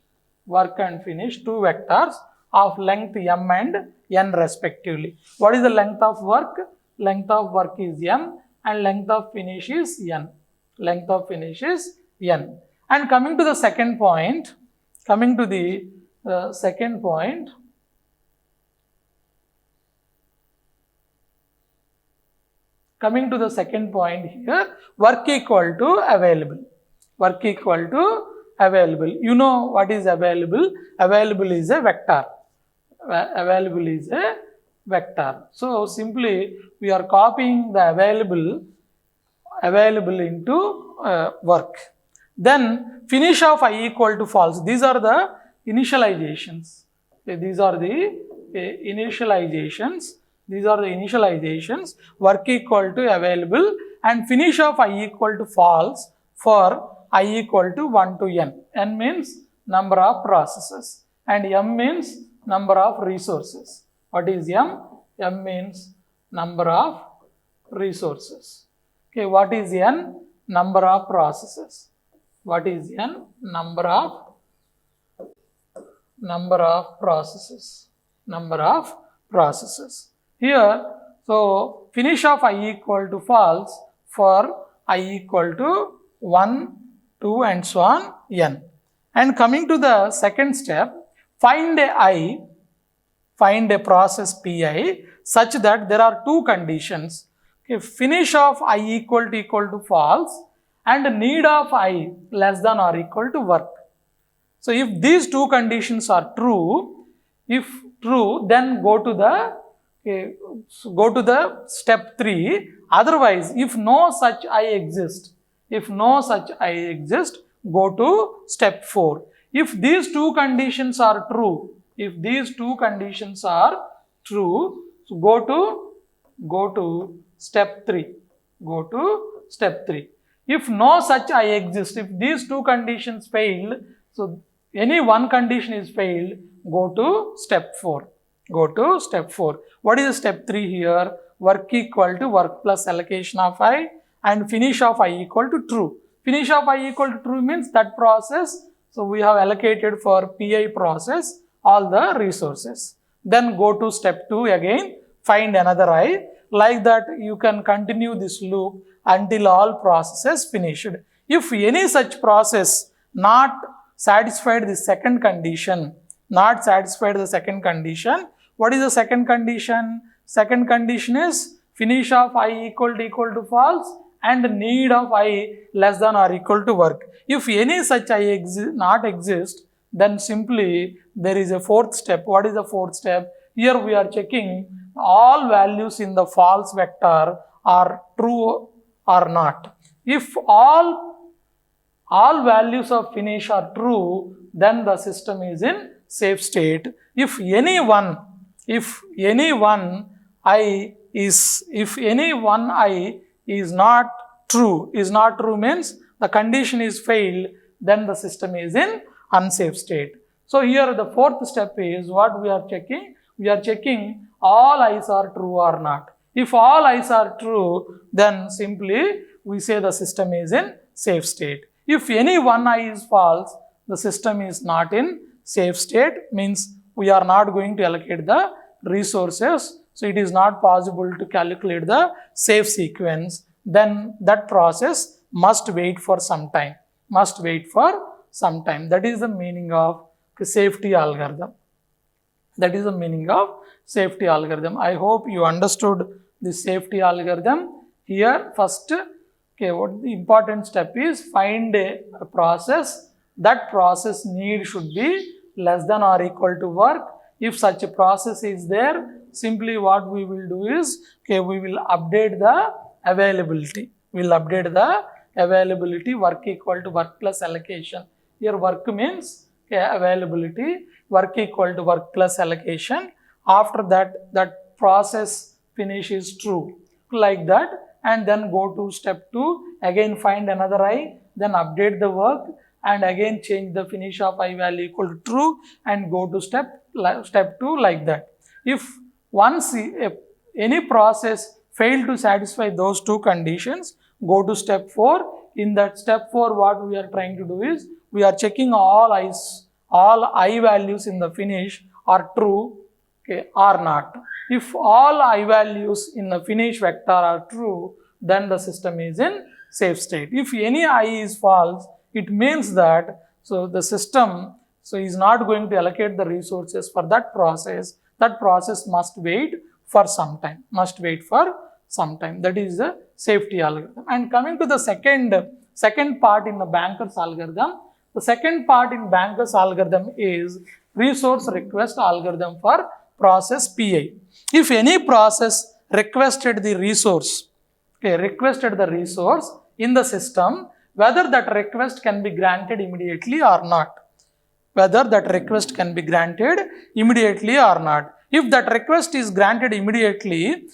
2 vectors of length m and n respectively. What is the length of work? Length of work is m and length of finish is n. Length of finish is n. And coming to the second point, coming to the second point here, work equal to available. Work equal to available. You know what is available? Available is a vector. Available is a vector. So simply we are copying the available into work. Then finish of I equal to false. These are the initializations. These are the initializations. Work equal to available and finish of I equal to false for I equal to 1 to n. N means number of processes and m means number of resources. What is m? M means number of resources. Okay, what is n? Number of processes. What is n? Number of processes. Number of processes. Here, so finish of I equal to false for I equal to 1, 2 and so on n. And coming to the second step, find a process Pi such that there are 2 conditions. Okay, finish of I equal to false and need of I less than or equal to work. So if these 2 conditions are true, if true, then go to the step 3. Otherwise, if no such I exist, go to step 4. If these 2 conditions are true, so go to step 3. If no such I exist, if these 2 conditions failed, so any one condition is failed, go to step 4. What is step 3 here? Work equal to work plus allocation of I and finish of I equal to true. Finish of I equal to true means that process, so we have allocated for Pi process all the resources. Then go to step 2 again, find another I. Like that you can continue this loop until all processes finished. If any such process not satisfied the second condition, what is the second condition? Second condition is finish of I equal to false and need of I less than or equal to work. If any such I not exist, then simply there is a fourth step. What is the fourth step? Here we are checking all values in the false vector are true or not. If all values of finish are true, then the system is in safe state. If any one I is not true means the condition is failed, then the system is in unsafe state. So here the fourth step is what we are checking. We are checking all i's are true or not. If all i's are true, then simply we say the system is in safe state. If any one I is false, the system is not in safe state, means we are not going to allocate the resources. So it is not possible to calculate the safe sequence. Then that process must wait for some time. That is the meaning of safety algorithm. I hope you understood the safety algorithm. Here first, what the important step is, find a process. That process need should be less than or equal to work. If such a process is there, simply what we will do is, we will update the availability. Work equal to work plus allocation. Here work means availability, work equal to work plus allocation. After that process finish is true, like that, and then go to step 2, again find another I, then update the work and again change the finish of I value equal to true and go to step 2, like that. If once any process failed to satisfy those two conditions, go to step 4. In that step 4, what we are trying to do is, we are checking all I values in the finish are true or not. If all I values in the finish vector are true, then the system is in safe state. If any I is false, it means that the system is not going to allocate the resources for that process. That process must wait for some time. That is the safety algorithm. And coming to the second part in the Banker's algorithm, the second part in Banker's algorithm is resource request algorithm for process PI. If any process requested the resource in the system, whether that request can be granted immediately or not. If that request is granted immediately,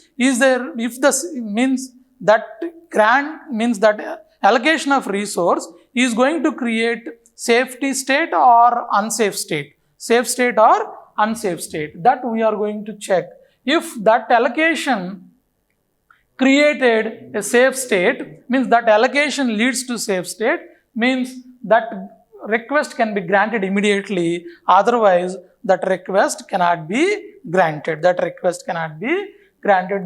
allocation of resource is going to create safety state or unsafe state. That we are going to check. If that allocation created a safe state, means that allocation leads to safe state, means that request can be granted immediately, otherwise that request cannot be granted.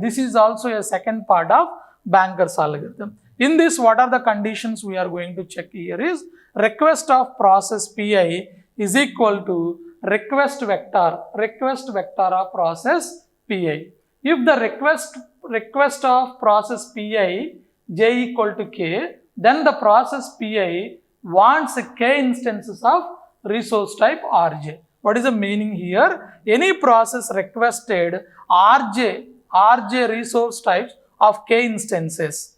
This is also a second part of Banker's algorithm. In this, what are the conditions we are going to check here is, request of process PI is equal to request vector of process PI. If the request of process PI j equal to k, then the process PI wants k instances of resource type Rj. What is the meaning here? Any process requested Rj resource types of k instances,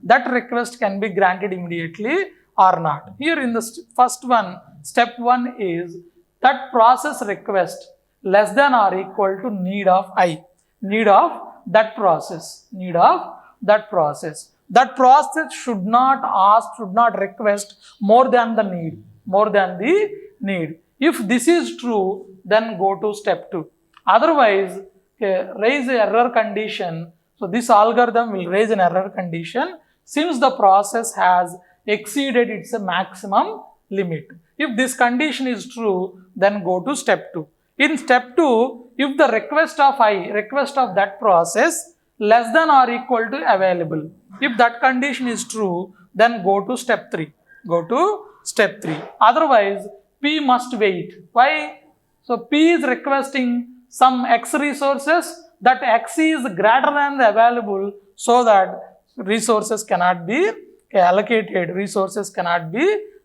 that request can be granted immediately or not. Here in the first one, step 1 is that process request less than or equal to need of I, need of that process. That process should not request more than the need. If this is true, then go to step 2. Otherwise, raise an error condition. So this algorithm will raise an error condition since the process has exceeded its maximum limit. If this condition is true, then go to step 2. In step 2, if the request of that process less than or equal to available, if that condition is true, then go to step 3. Otherwise, P must wait. Why? So P is requesting some X resources, that X is greater than the available, so that resources cannot be allocated,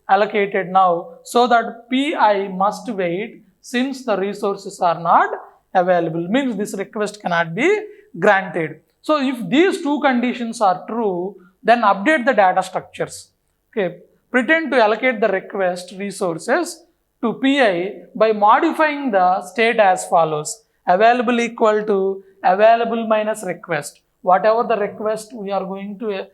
allocated now, so that Pi must wait since the resources are not available, means this request cannot be granted. So if these two conditions are true, then update the data structures. Okay, pretend to allocate the request resources to Pi by modifying the state as follows: available equal to available minus request. Whatever the request we are going to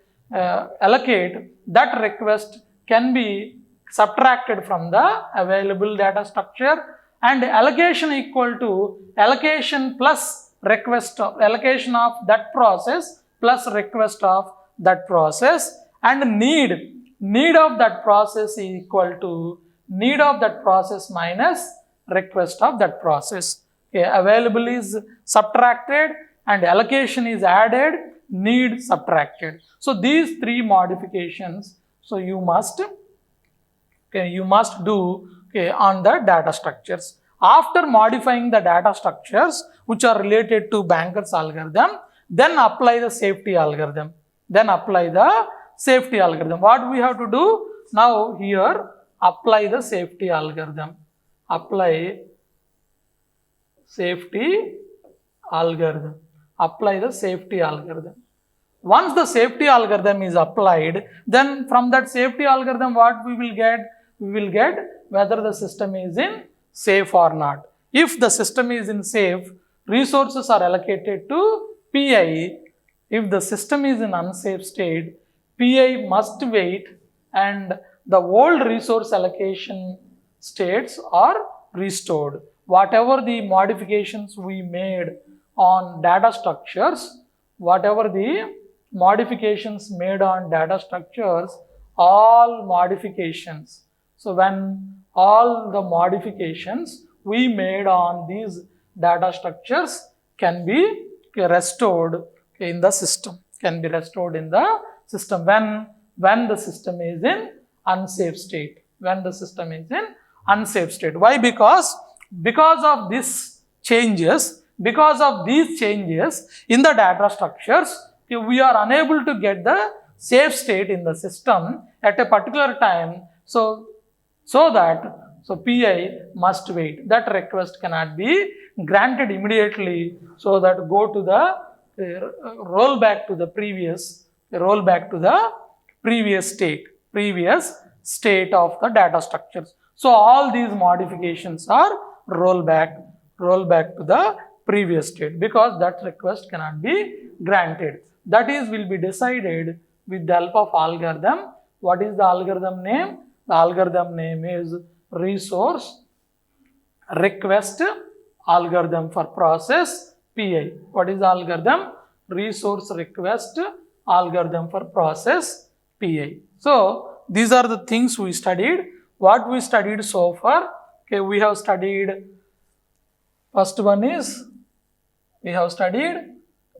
allocate, that request can be subtracted from the available data structure, and allocation equal to allocation plus request of allocation of that process plus request of that process, and need of that process is equal to need of that process minus request of that process. Okay, available is subtracted and allocation is added, need subtracted. So these three modifications, so you must do on the data structures. After modifying the data structures which are related to Banker's algorithm, then apply the safety algorithm. What we have to do now here? Apply the safety algorithm. Apply the safety algorithm. Once the safety algorithm is applied, then from that safety algorithm what we will get? We will get whether the system is in safe or not. If the system is in safe, resources are allocated to Pi. If the system is in unsafe state, Pi must wait and the old resource allocation states are restored. Whatever the modifications we made on data structures, all modifications. So when all the modifications we made on these data structures can be restored in the system, when the system is in unsafe state. Why? Because of these changes in the data structures, we are unable to get the safe state in the system at a particular time. So Pi must wait. That request cannot be granted immediately. So that roll back to the previous state of the data structures. So all these modifications are roll back to the previous state, because that request cannot be granted. That is will be decided with the help of algorithm. What is the algorithm name? The algorithm name is resource request algorithm for process Pi. What is the algorithm? Resource request algorithm for process Pi. So these are the things we studied. What we studied so far? Okay, we have studied, first one is we have studied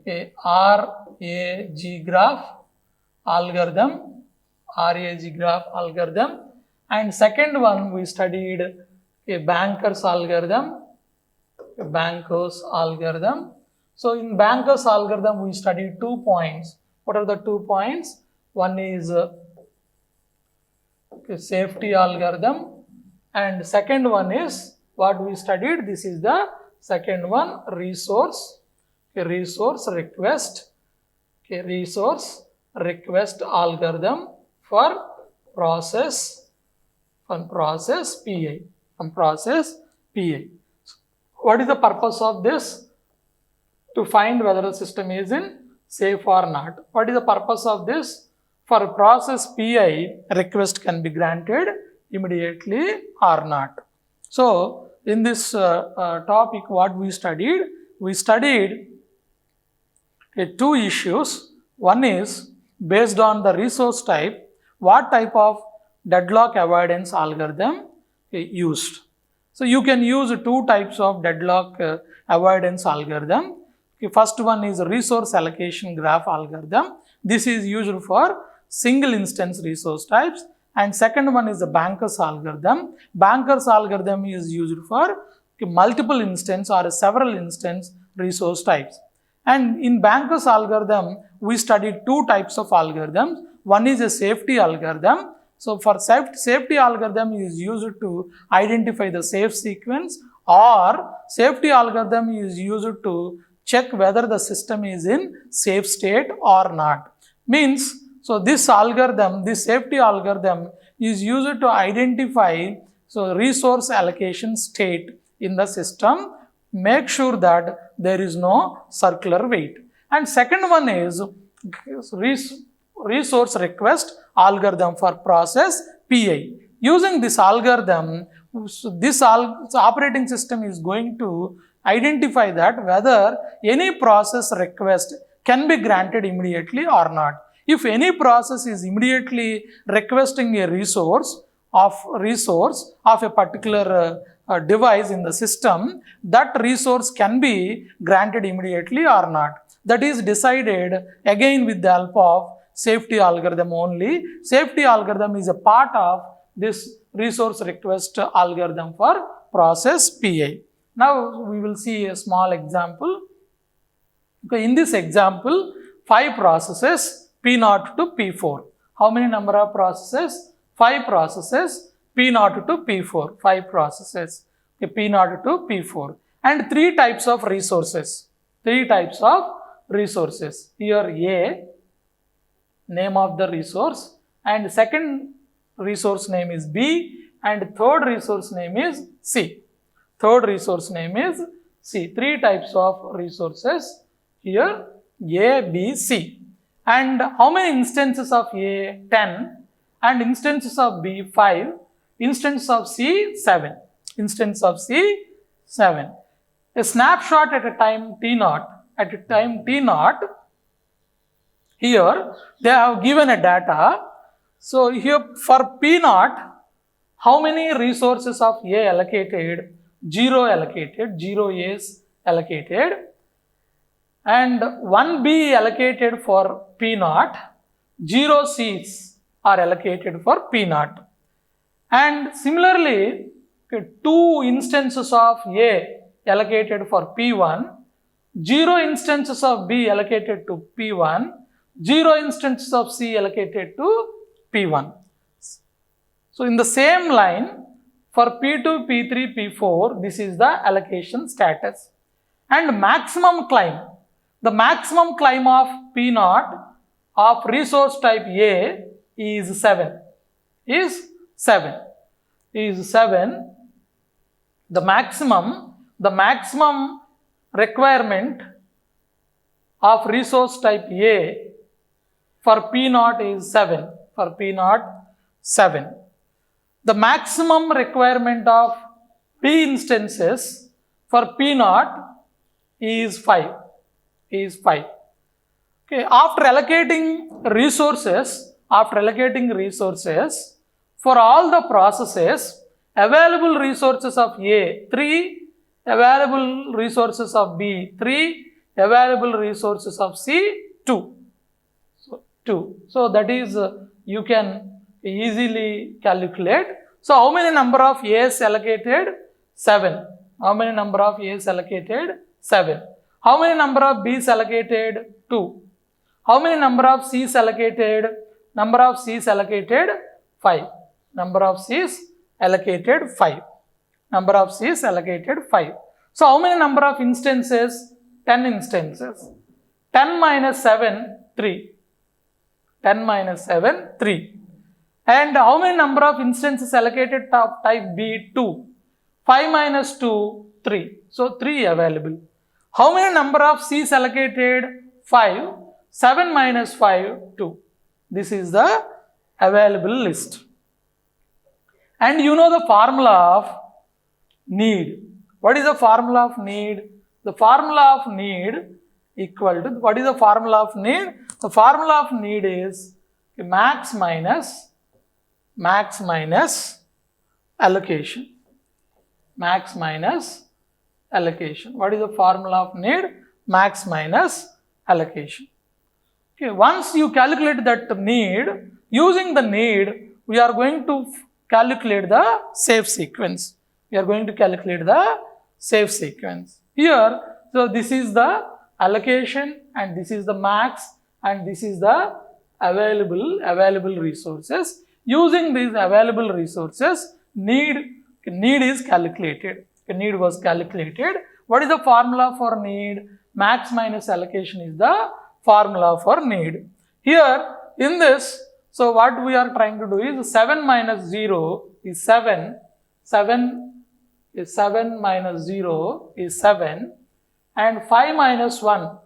a RAG graph algorithm, and second one we studied a Banker's algorithm. So in Banker's algorithm we studied 2 points. What are the 2 points? One is safety algorithm, and second one is what we studied. This is the second one, resource request algorithm for process Pi. What is the purpose of this? To find whether the system is in safe or not. What is the purpose of this? For process Pi, request can be granted immediately or not. So in this topic, what we studied? We studied 2 issues. One is based on the resource type, what type of deadlock avoidance algorithm used. So you can use 2 types of deadlock avoidance algorithm. First one is resource allocation graph algorithm. This is used for single instance resource types, and second one is the Banker's algorithm. Banker's algorithm is used for multiple instance or several instance resource types. And in Banker's algorithm, we studied 2 types of algorithms. One is a safety algorithm. So for safety algorithm is used to identify the safe sequence, or safety algorithm is used to check whether the system is in safe state or not. Means, so this algorithm, this safety algorithm is used to identify resource allocation state in the system, make sure that there is no circular weight. And second one is resource request algorithm for process PI. Using this algorithm, this operating system is going to identify that whether any process request can be granted immediately or not. If any process is immediately requesting a resource of a particular device in the system, that resource can be granted immediately or not. That is decided again with the help of safety algorithm only. Safety algorithm is a part of this resource request algorithm for process PI. Now we will see a small example. Okay, in this example, 5 processes P0 to P4. How many number of processes? 5 processes P0 to P4. 5 processes. Okay, P0 to P4. And 3 types of resources. 3 types of resources. Here A, name of the resource, and second resource name is B, and third resource name is C. Third resource name is C. 3 types of resources here, A, B, C. And how many instances of A? 10, and instances of B? 5, instances of C? 7. Instance of C? 7. A snapshot at a time T0. At a time T0, here they have given a data. So here for P0, how many resources of A allocated? 0 allocated, 0 is allocated, and 1 B allocated for P0, 0 C's are allocated for P0. And similarly, 2 instances of A allocated for P1, 0 instances of B allocated to P1, 0 instances of C allocated to P1. So in the same line, for P2, P3, P4, this is the allocation status. And maximum climb, the maximum climb of P0 of resource type A is 7. Is 7. Is 7. The maximum requirement of resource type A for P0 is 7. For P0, 7. The maximum requirement of P instances for P0 is 5. Is 5. Okay, after allocating resources, for all the processes, available resources of A 3, available resources of B 3, available resources of C 2. So 2. So that is you can easily calculate. So how many number of A's allocated? 7. How many number of A's allocated? 7. How many number of B's allocated? 2. How many number of C's allocated? Number of C's allocated? 5. Number of C's allocated 5. Number of C's allocated 5. So how many number of instances? 10 instances. 10 minus 7, 3. 10 minus 7, 3. And how many number of instances allocated type B? 2. 5 minus 2, 3. So 3 available. How many number of C's allocated? 5. 7 minus 5, 2. This is the available list. And you know the formula of need. What is the formula of need? The formula of need equal to, what is the formula of need? The formula of need is max minus allocation. Max minus allocation. What is the formula of need? Max minus allocation. Okay, once you calculate that need, using the need, we are going to calculate the safe sequence. We are going to calculate the safe sequence. Here, so this is the allocation, and this is the max, and this is the available resources. Using these available resources, need is calculated. Need was calculated. What is the formula for need? Max minus allocation is the formula for need. Here in this, so what we are trying to do is 7 minus 0 is 7. 7 minus 0 is 7, and 5 minus 1.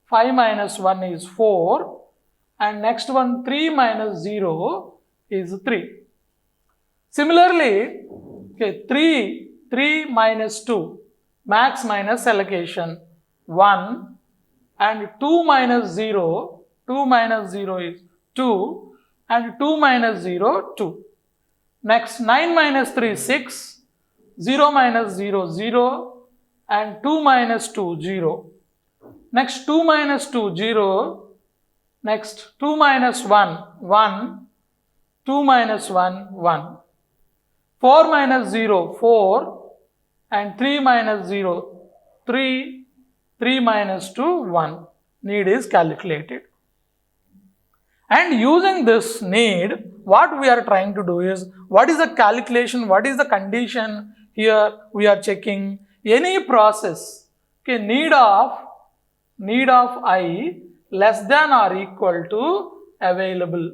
5 minus 1 is 4, and next one 3 minus 0 is 3. Similarly, okay, 3 minus 2, max minus allocation 1, and 2 minus 0 is 2, and 2 minus 0 2. Next 9 minus 3 6, 0 minus 0 0, and 2 minus 2 0. Next 2 minus 2 0, next 2 minus 1 1, 2 minus 1 1. 4 minus 0 4, and 3 minus 0 3, 3 minus 2 1. Need is calculated. And using this need, what we are trying to do is, what is the calculation, what is the condition? Here we are checking any process, okay, need of I less than or equal to available.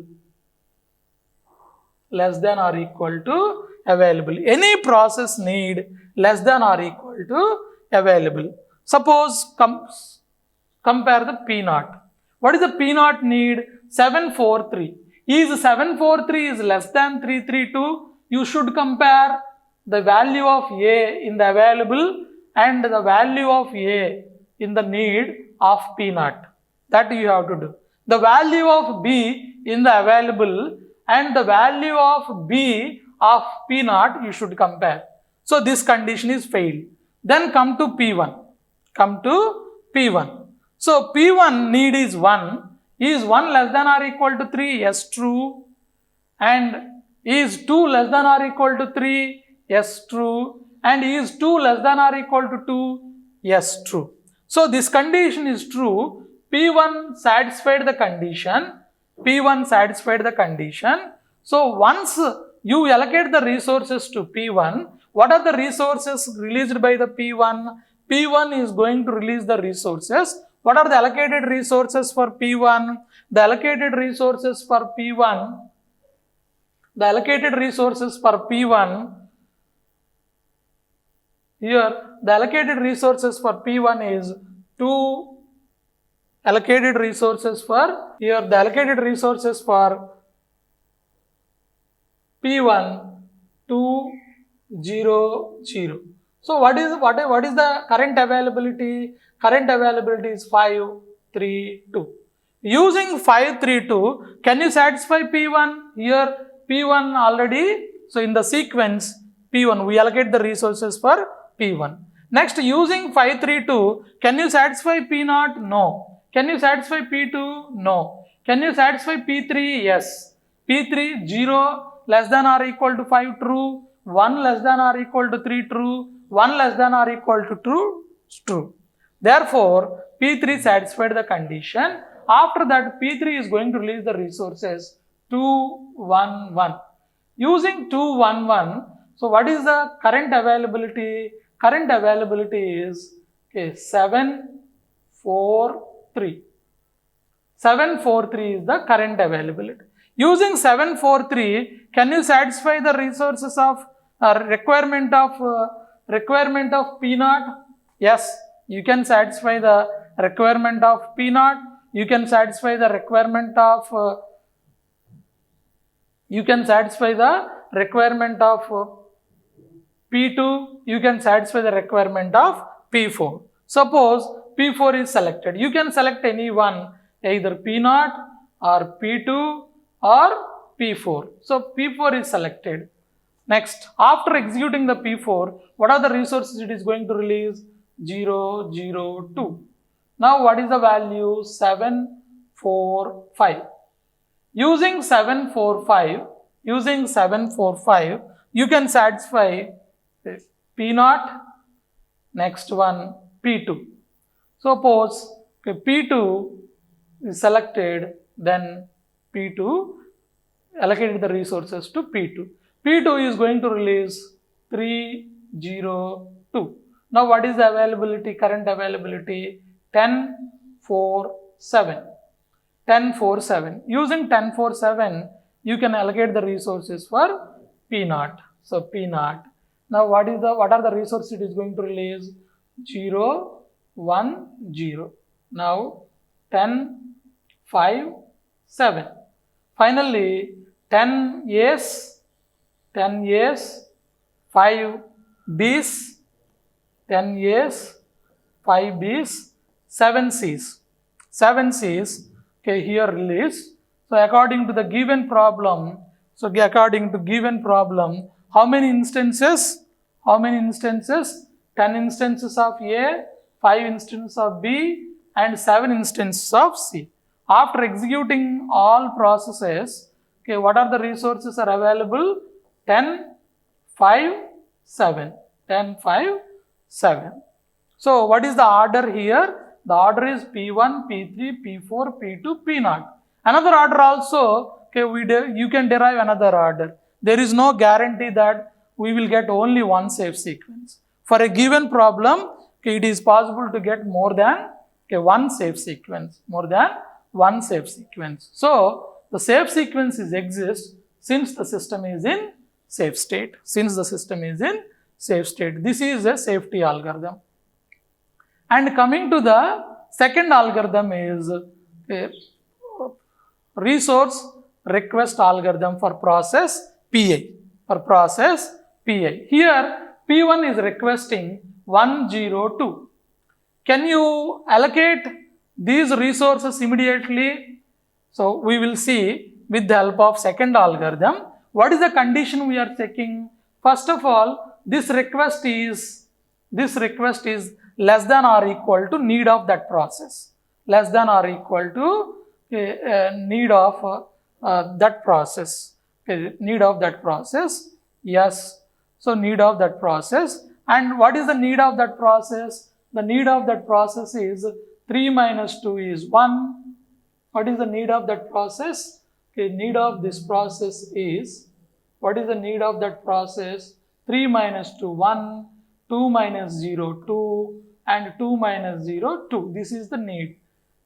Less than or equal to available. Any process need less than or equal to available. Suppose compare the P naught. What is the P naught need? 743. Is 743 is less than 332? You should compare the value of A in the available and the value of A in the need of P naught. That you have to do. The value of B in the available and the value of B of P naught you should compare. So this condition is failed. Then come to P1. Come to P1. So P1 need is 1. Is 1 less than or equal to 3? Yes, true. And is 2 less than or equal to 3? Yes, true. And is 2 less than or equal to 2? Yes, true. So this condition is true. P1 satisfied the condition. P1 satisfied the condition. So once you allocate the resources to P1, what are the resources released by the P1? P1 is going to release the resources. What are the allocated resources for P1? The allocated resources for P1, here the allocated resources for P1 is 2 allocated resources for, here the allocated resources for P1 2 0 0. So what is the current availability? Current availability is 5 3 2. Using 5 3 2, can you satisfy P1? Here P1 already, so in the sequence P1 we allocate the resources for P1. Next, using 5 3 2, can you satisfy P0? No. Can you satisfy P2? No. Can you satisfy P3? Yes. P3 0 less than or equal to 5 true, 1 less than or equal to 3 true, 1 less than or equal to true. Therefore, P3 satisfied the condition. After that, P3 is going to release the resources 2 1 1. Using 2 1 1, so what is the current availability? Current availability is 7 4 3. 7 4 3 is the current availability. Using 7 4 3, can you satisfy the resources of requirement of P0? Yes, you can satisfy the requirement of P0. You can satisfy the requirement of P2. You can satisfy the requirement of P4. Suppose P4 is selected. You can select any one, either P0 or P2 or P4. So P4 is selected. Next, after executing the P4, what are the resources it is going to release? 0 0 2. Now what is the value? 7 4 5. Using 7 4 5, you can satisfy P0. Next one, P2. Suppose P2 is selected, then P2 allocated the resources to P2. P2 is going to release 302. Now what is the availability, current availability? 10, 4, 7. 10, 4, 7. Using 10, 4, 7, you can allocate the resources for P0. So P0. Now what are the resources it is going to release? 0, 1, 0. Now 10, 5, 7. Finally 10 A's, 10 A's, 5 B's, 10 A's, 5 B's, 7 C's. 7 C's, okay, here release. So according to the given problem, how many instances? 10 instances of A, 5 instances of B, and 7 instances of C. After executing all processes, okay, what are the resources are available? 10, 5, 7. 10, 5, 7. So what is the order here? The order is P1, P3, P4, P2, P0. Another order also, okay, you can derive another order. There is no guarantee that we will get only one safe sequence. For a given problem, okay, it is possible to get more than one safe sequence. So the safe sequences exist since the system is in safe state. This is a safety algorithm. And coming to the second algorithm is a resource request algorithm for process PI. Here P1 is requesting 102. Can you allocate these resources immediately? So we will see with the help of second algorithm. What is the condition we are checking? First of all, this request is less than or equal to need of that process. Less than or equal to need of that process. Okay, need of that process. Yes. So need of that process. And what is the need of that process? The need of that process is 3 minus 2 is 1. What is the need of that process? Okay, need of this process is, what is the need of that process? 3 minus 2, 1, 2 minus 0, 2, and 2 minus 0, 2. This is the need.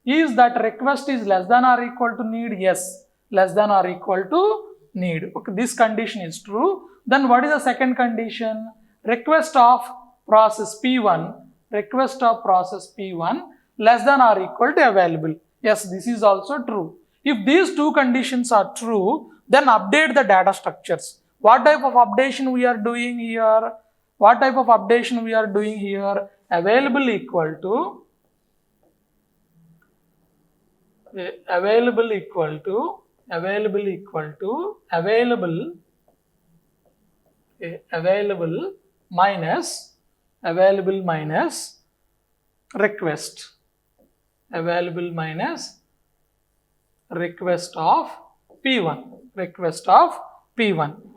Is that request is less than or equal to need? Yes, less than or equal to need. Okay, this condition is true. Then what is the second condition? Request of process P1 less than or equal to available. Yes, this is also true. If these two conditions are true, then update the data structures. What type of updation we are doing here? Available equal to minus request. Available minus request of P1.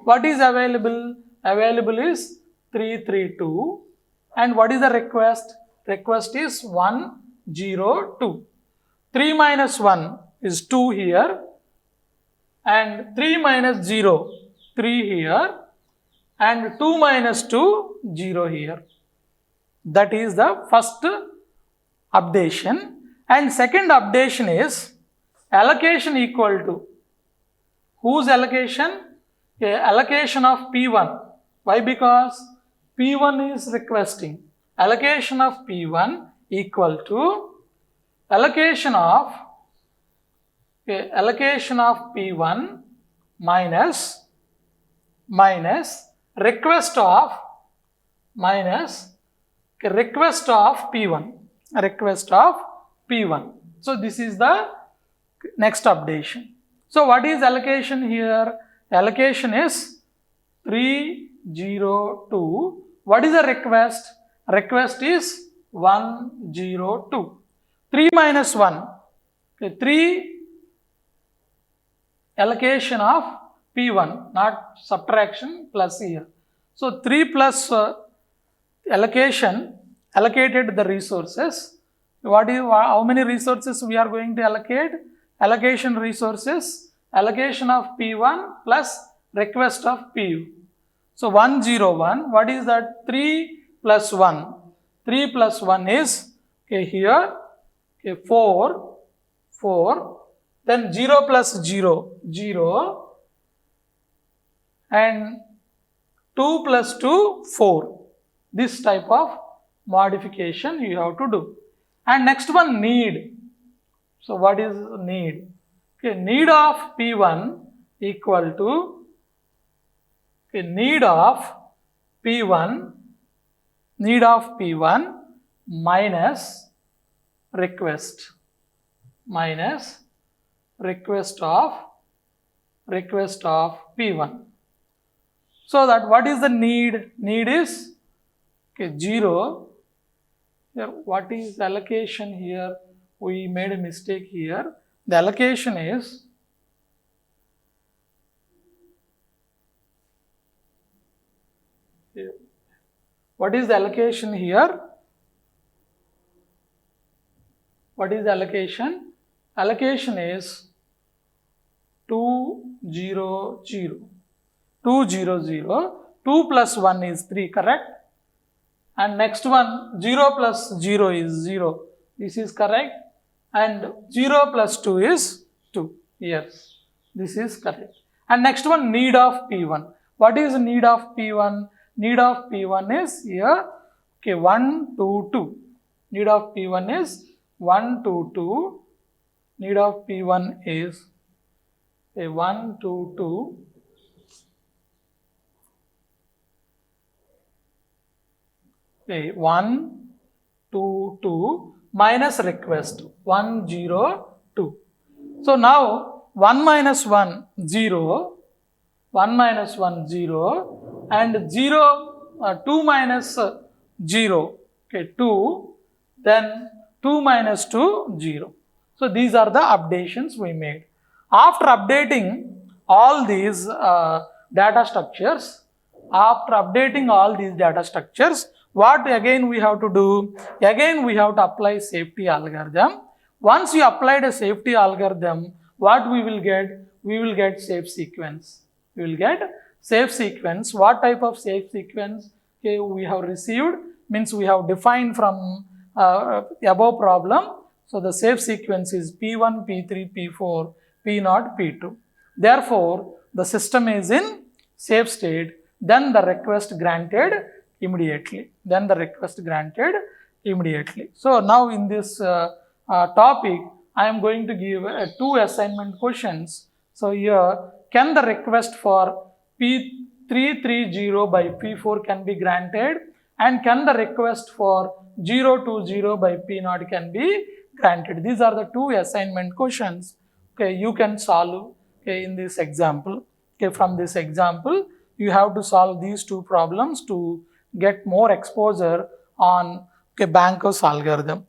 What is available? Available is 332. And what is the request? Request is 102. 3 minus 1 is 2 here. And 3 minus 0, 3 here. And 2 minus 2, 0 here. That is the first updation. And second updation is allocation equal to, whose allocation? Allocation of P1. Why? Because P1 is requesting. Allocation of P1 equal to allocation of P1 minus request of P1. So this is the next updation. So what is allocation here? Allocation is 302. What is the request? Request is 102. 3 minus 1. Okay, 3 allocation of P1, not subtraction plus here. So 3 plus allocated the resources. How many resources we are going to allocate? Allocation resources allocation of P1 plus request of PU. So 1, 0, 1, what is that? 3 plus 1. 3 plus 1 is, okay, here, okay, 4, 4, then 0 plus 0, 0, and 2 plus 2, 4. This type of modification you have to do. And next one, need. So what is need? Okay, need of P1 equal to, okay, need of P1 minus request of P1. So that what is the need? Need is, okay, 0. Here, what is allocation here? We made a mistake here. The allocation is, what is the allocation here? What is the allocation? Allocation is 2, 0, 0. 2, 0, 0. 2 plus 1 is 3, correct? And next one, 0 plus 0 is 0. This is correct. And 0 plus 2 is 2. Yes, this is correct. And next one, need of P1. What is need of P1? Need of P1 is here, okay, 1, 2, 2. Need of P1 is 1, 2, 2. Need of P1 is, okay, 1, 2, 2. Okay, 1, 2, 2 minus request 1, 0, 2. So now 1 minus 1, 0, 1 minus 1, 0, and 0, 2 minus 0, okay, 2, then 2 minus 2, 0. So these are the updations we made. After updating all these data structures, what again we have to do? Again we have to apply safety algorithm. Once you applied a safety algorithm, what we will get? We will get safe sequence. We will get safe sequence. What type of safe sequence? Okay, we have received, means we have defined from above problem. So the safe sequence is P1, P3, P4, P0, P2. Therefore, the system is in safe state, then the request granted immediately. So now in this topic, I am going to give 2 assignment questions. So here, can the request for P330 by P4 can be granted, and can the request for 020 by P0 can be granted? These are the 2 assignment questions. Okay, you can solve, okay, in this example. Okay, from this example, you have to solve these 2 problems to get more exposure on, okay, Banker's algorithm.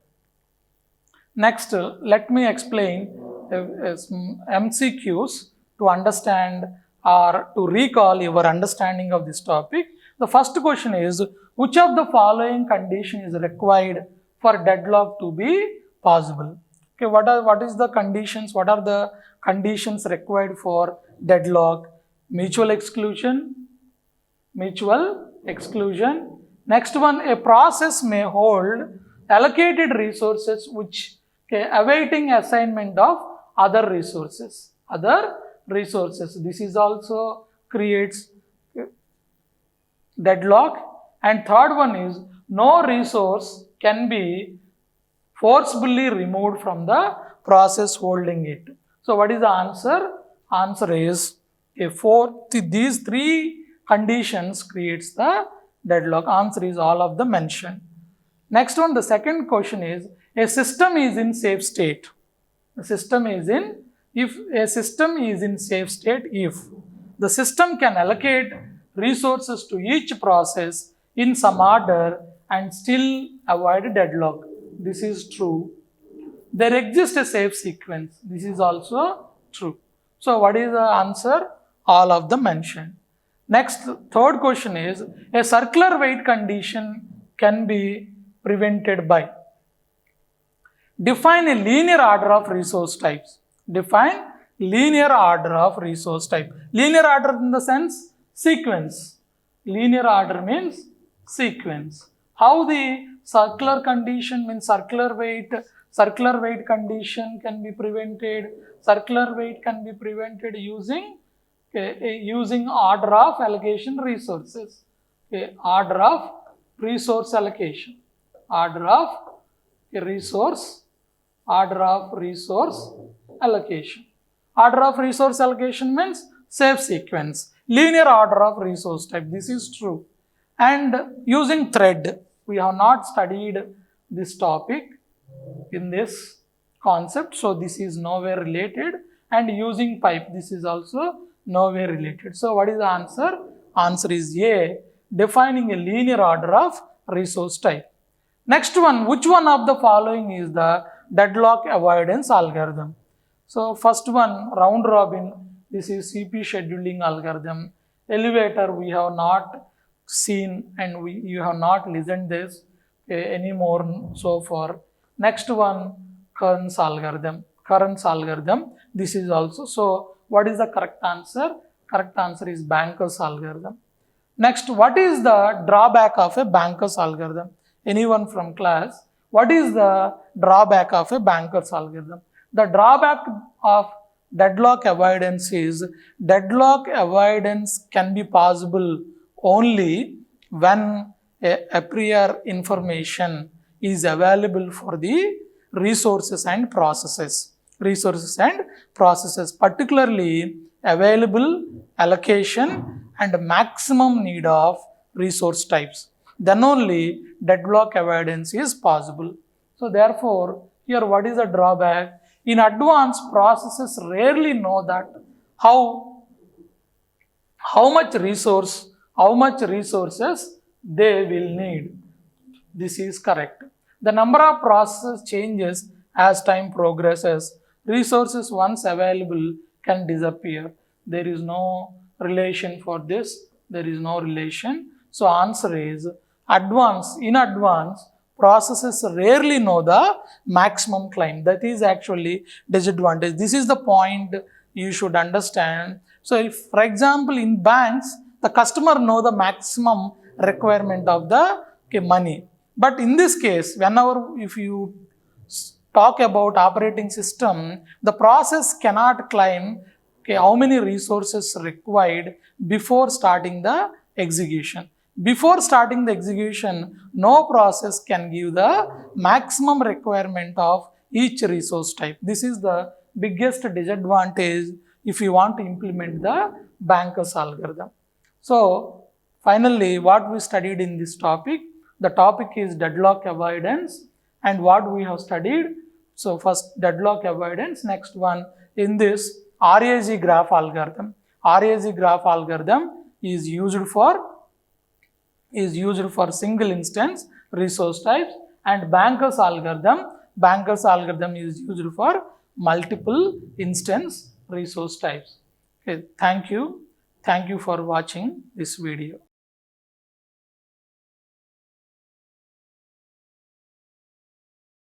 Next, let me explain MCQs to understand or to recall your understanding of this topic. The first question is, which of the following condition is required for deadlock to be possible? Okay, what is the conditions? What are the conditions required for deadlock? Mutual exclusion. Next one, a process may hold allocated resources which, okay, awaiting assignment of other resources. This is also creates deadlock. And third one is, no resource can be forcibly removed from the process holding it. So what is the answer? Answer is, these 3 conditions creates the deadlock. Answer is all of the mentioned. Next one, the second question is, a system is in safe state. If a system is in safe state if the system can allocate resources to each process in some order and still avoid deadlock. This is true. There exists a safe sequence. This is also true. So what is the answer? All of the mentioned. Next, third question is, a circular wait condition can be prevented by. Define a linear order of resource types. Define linear order of resource type. Linear order in the sense sequence. Linear order means sequence. How the circular condition means circular weight condition can be prevented. Circular weight can be prevented using using order of allocation resources. Order of resource allocation. Order of resource allocation. Order of resource allocation means safe sequence. Linear order of resource type. This is true. And using thread. We have not studied this topic in this concept. So this is nowhere related. And using pipe. This is also nowhere related. So what is the answer? Answer is A. Defining a linear order of resource type. Next one. Which one of the following is the deadlock avoidance algorithm? So first one, round robin. This is CP scheduling algorithm. Elevator we have not seen and you have not listened this anymore so far. Next one, Kern's algorithm. This is also. So what is the correct answer? Correct answer is Banker's algorithm. Next, what is the drawback of a Banker's algorithm? Anyone from class? What is the drawback of a Banker's algorithm? The drawback of deadlock avoidance is deadlock avoidance can be possible only when a prior information is available for the resources and processes. Particularly available allocation and maximum need of resource types. Then only deadlock avoidance is possible. So therefore, here what is the drawback? In advance, processes rarely know that how much resources they will need. This is correct. The number of processes changes as time progresses. Resources once available can disappear. There is no relation for this. There is no relation. So answer is in advance, processes rarely know the maximum claim. That is actually disadvantage. This is the point you should understand. So if, for example, in banks, the customer know the maximum requirement of the money. But in this case, if you talk about operating system, the process cannot claim how many resources required before starting the execution. Before starting the execution, no process can give the maximum requirement of each resource type. This is the biggest disadvantage if you want to implement the Banker's algorithm. So, finally, what we studied in this topic, the topic is deadlock avoidance, and what we have studied. So, first deadlock avoidance, next one in this RAG graph algorithm. RAG graph algorithm is used for single instance resource types, and Banker's algorithm is used for multiple instance resource types. Okay, thank you for watching this video.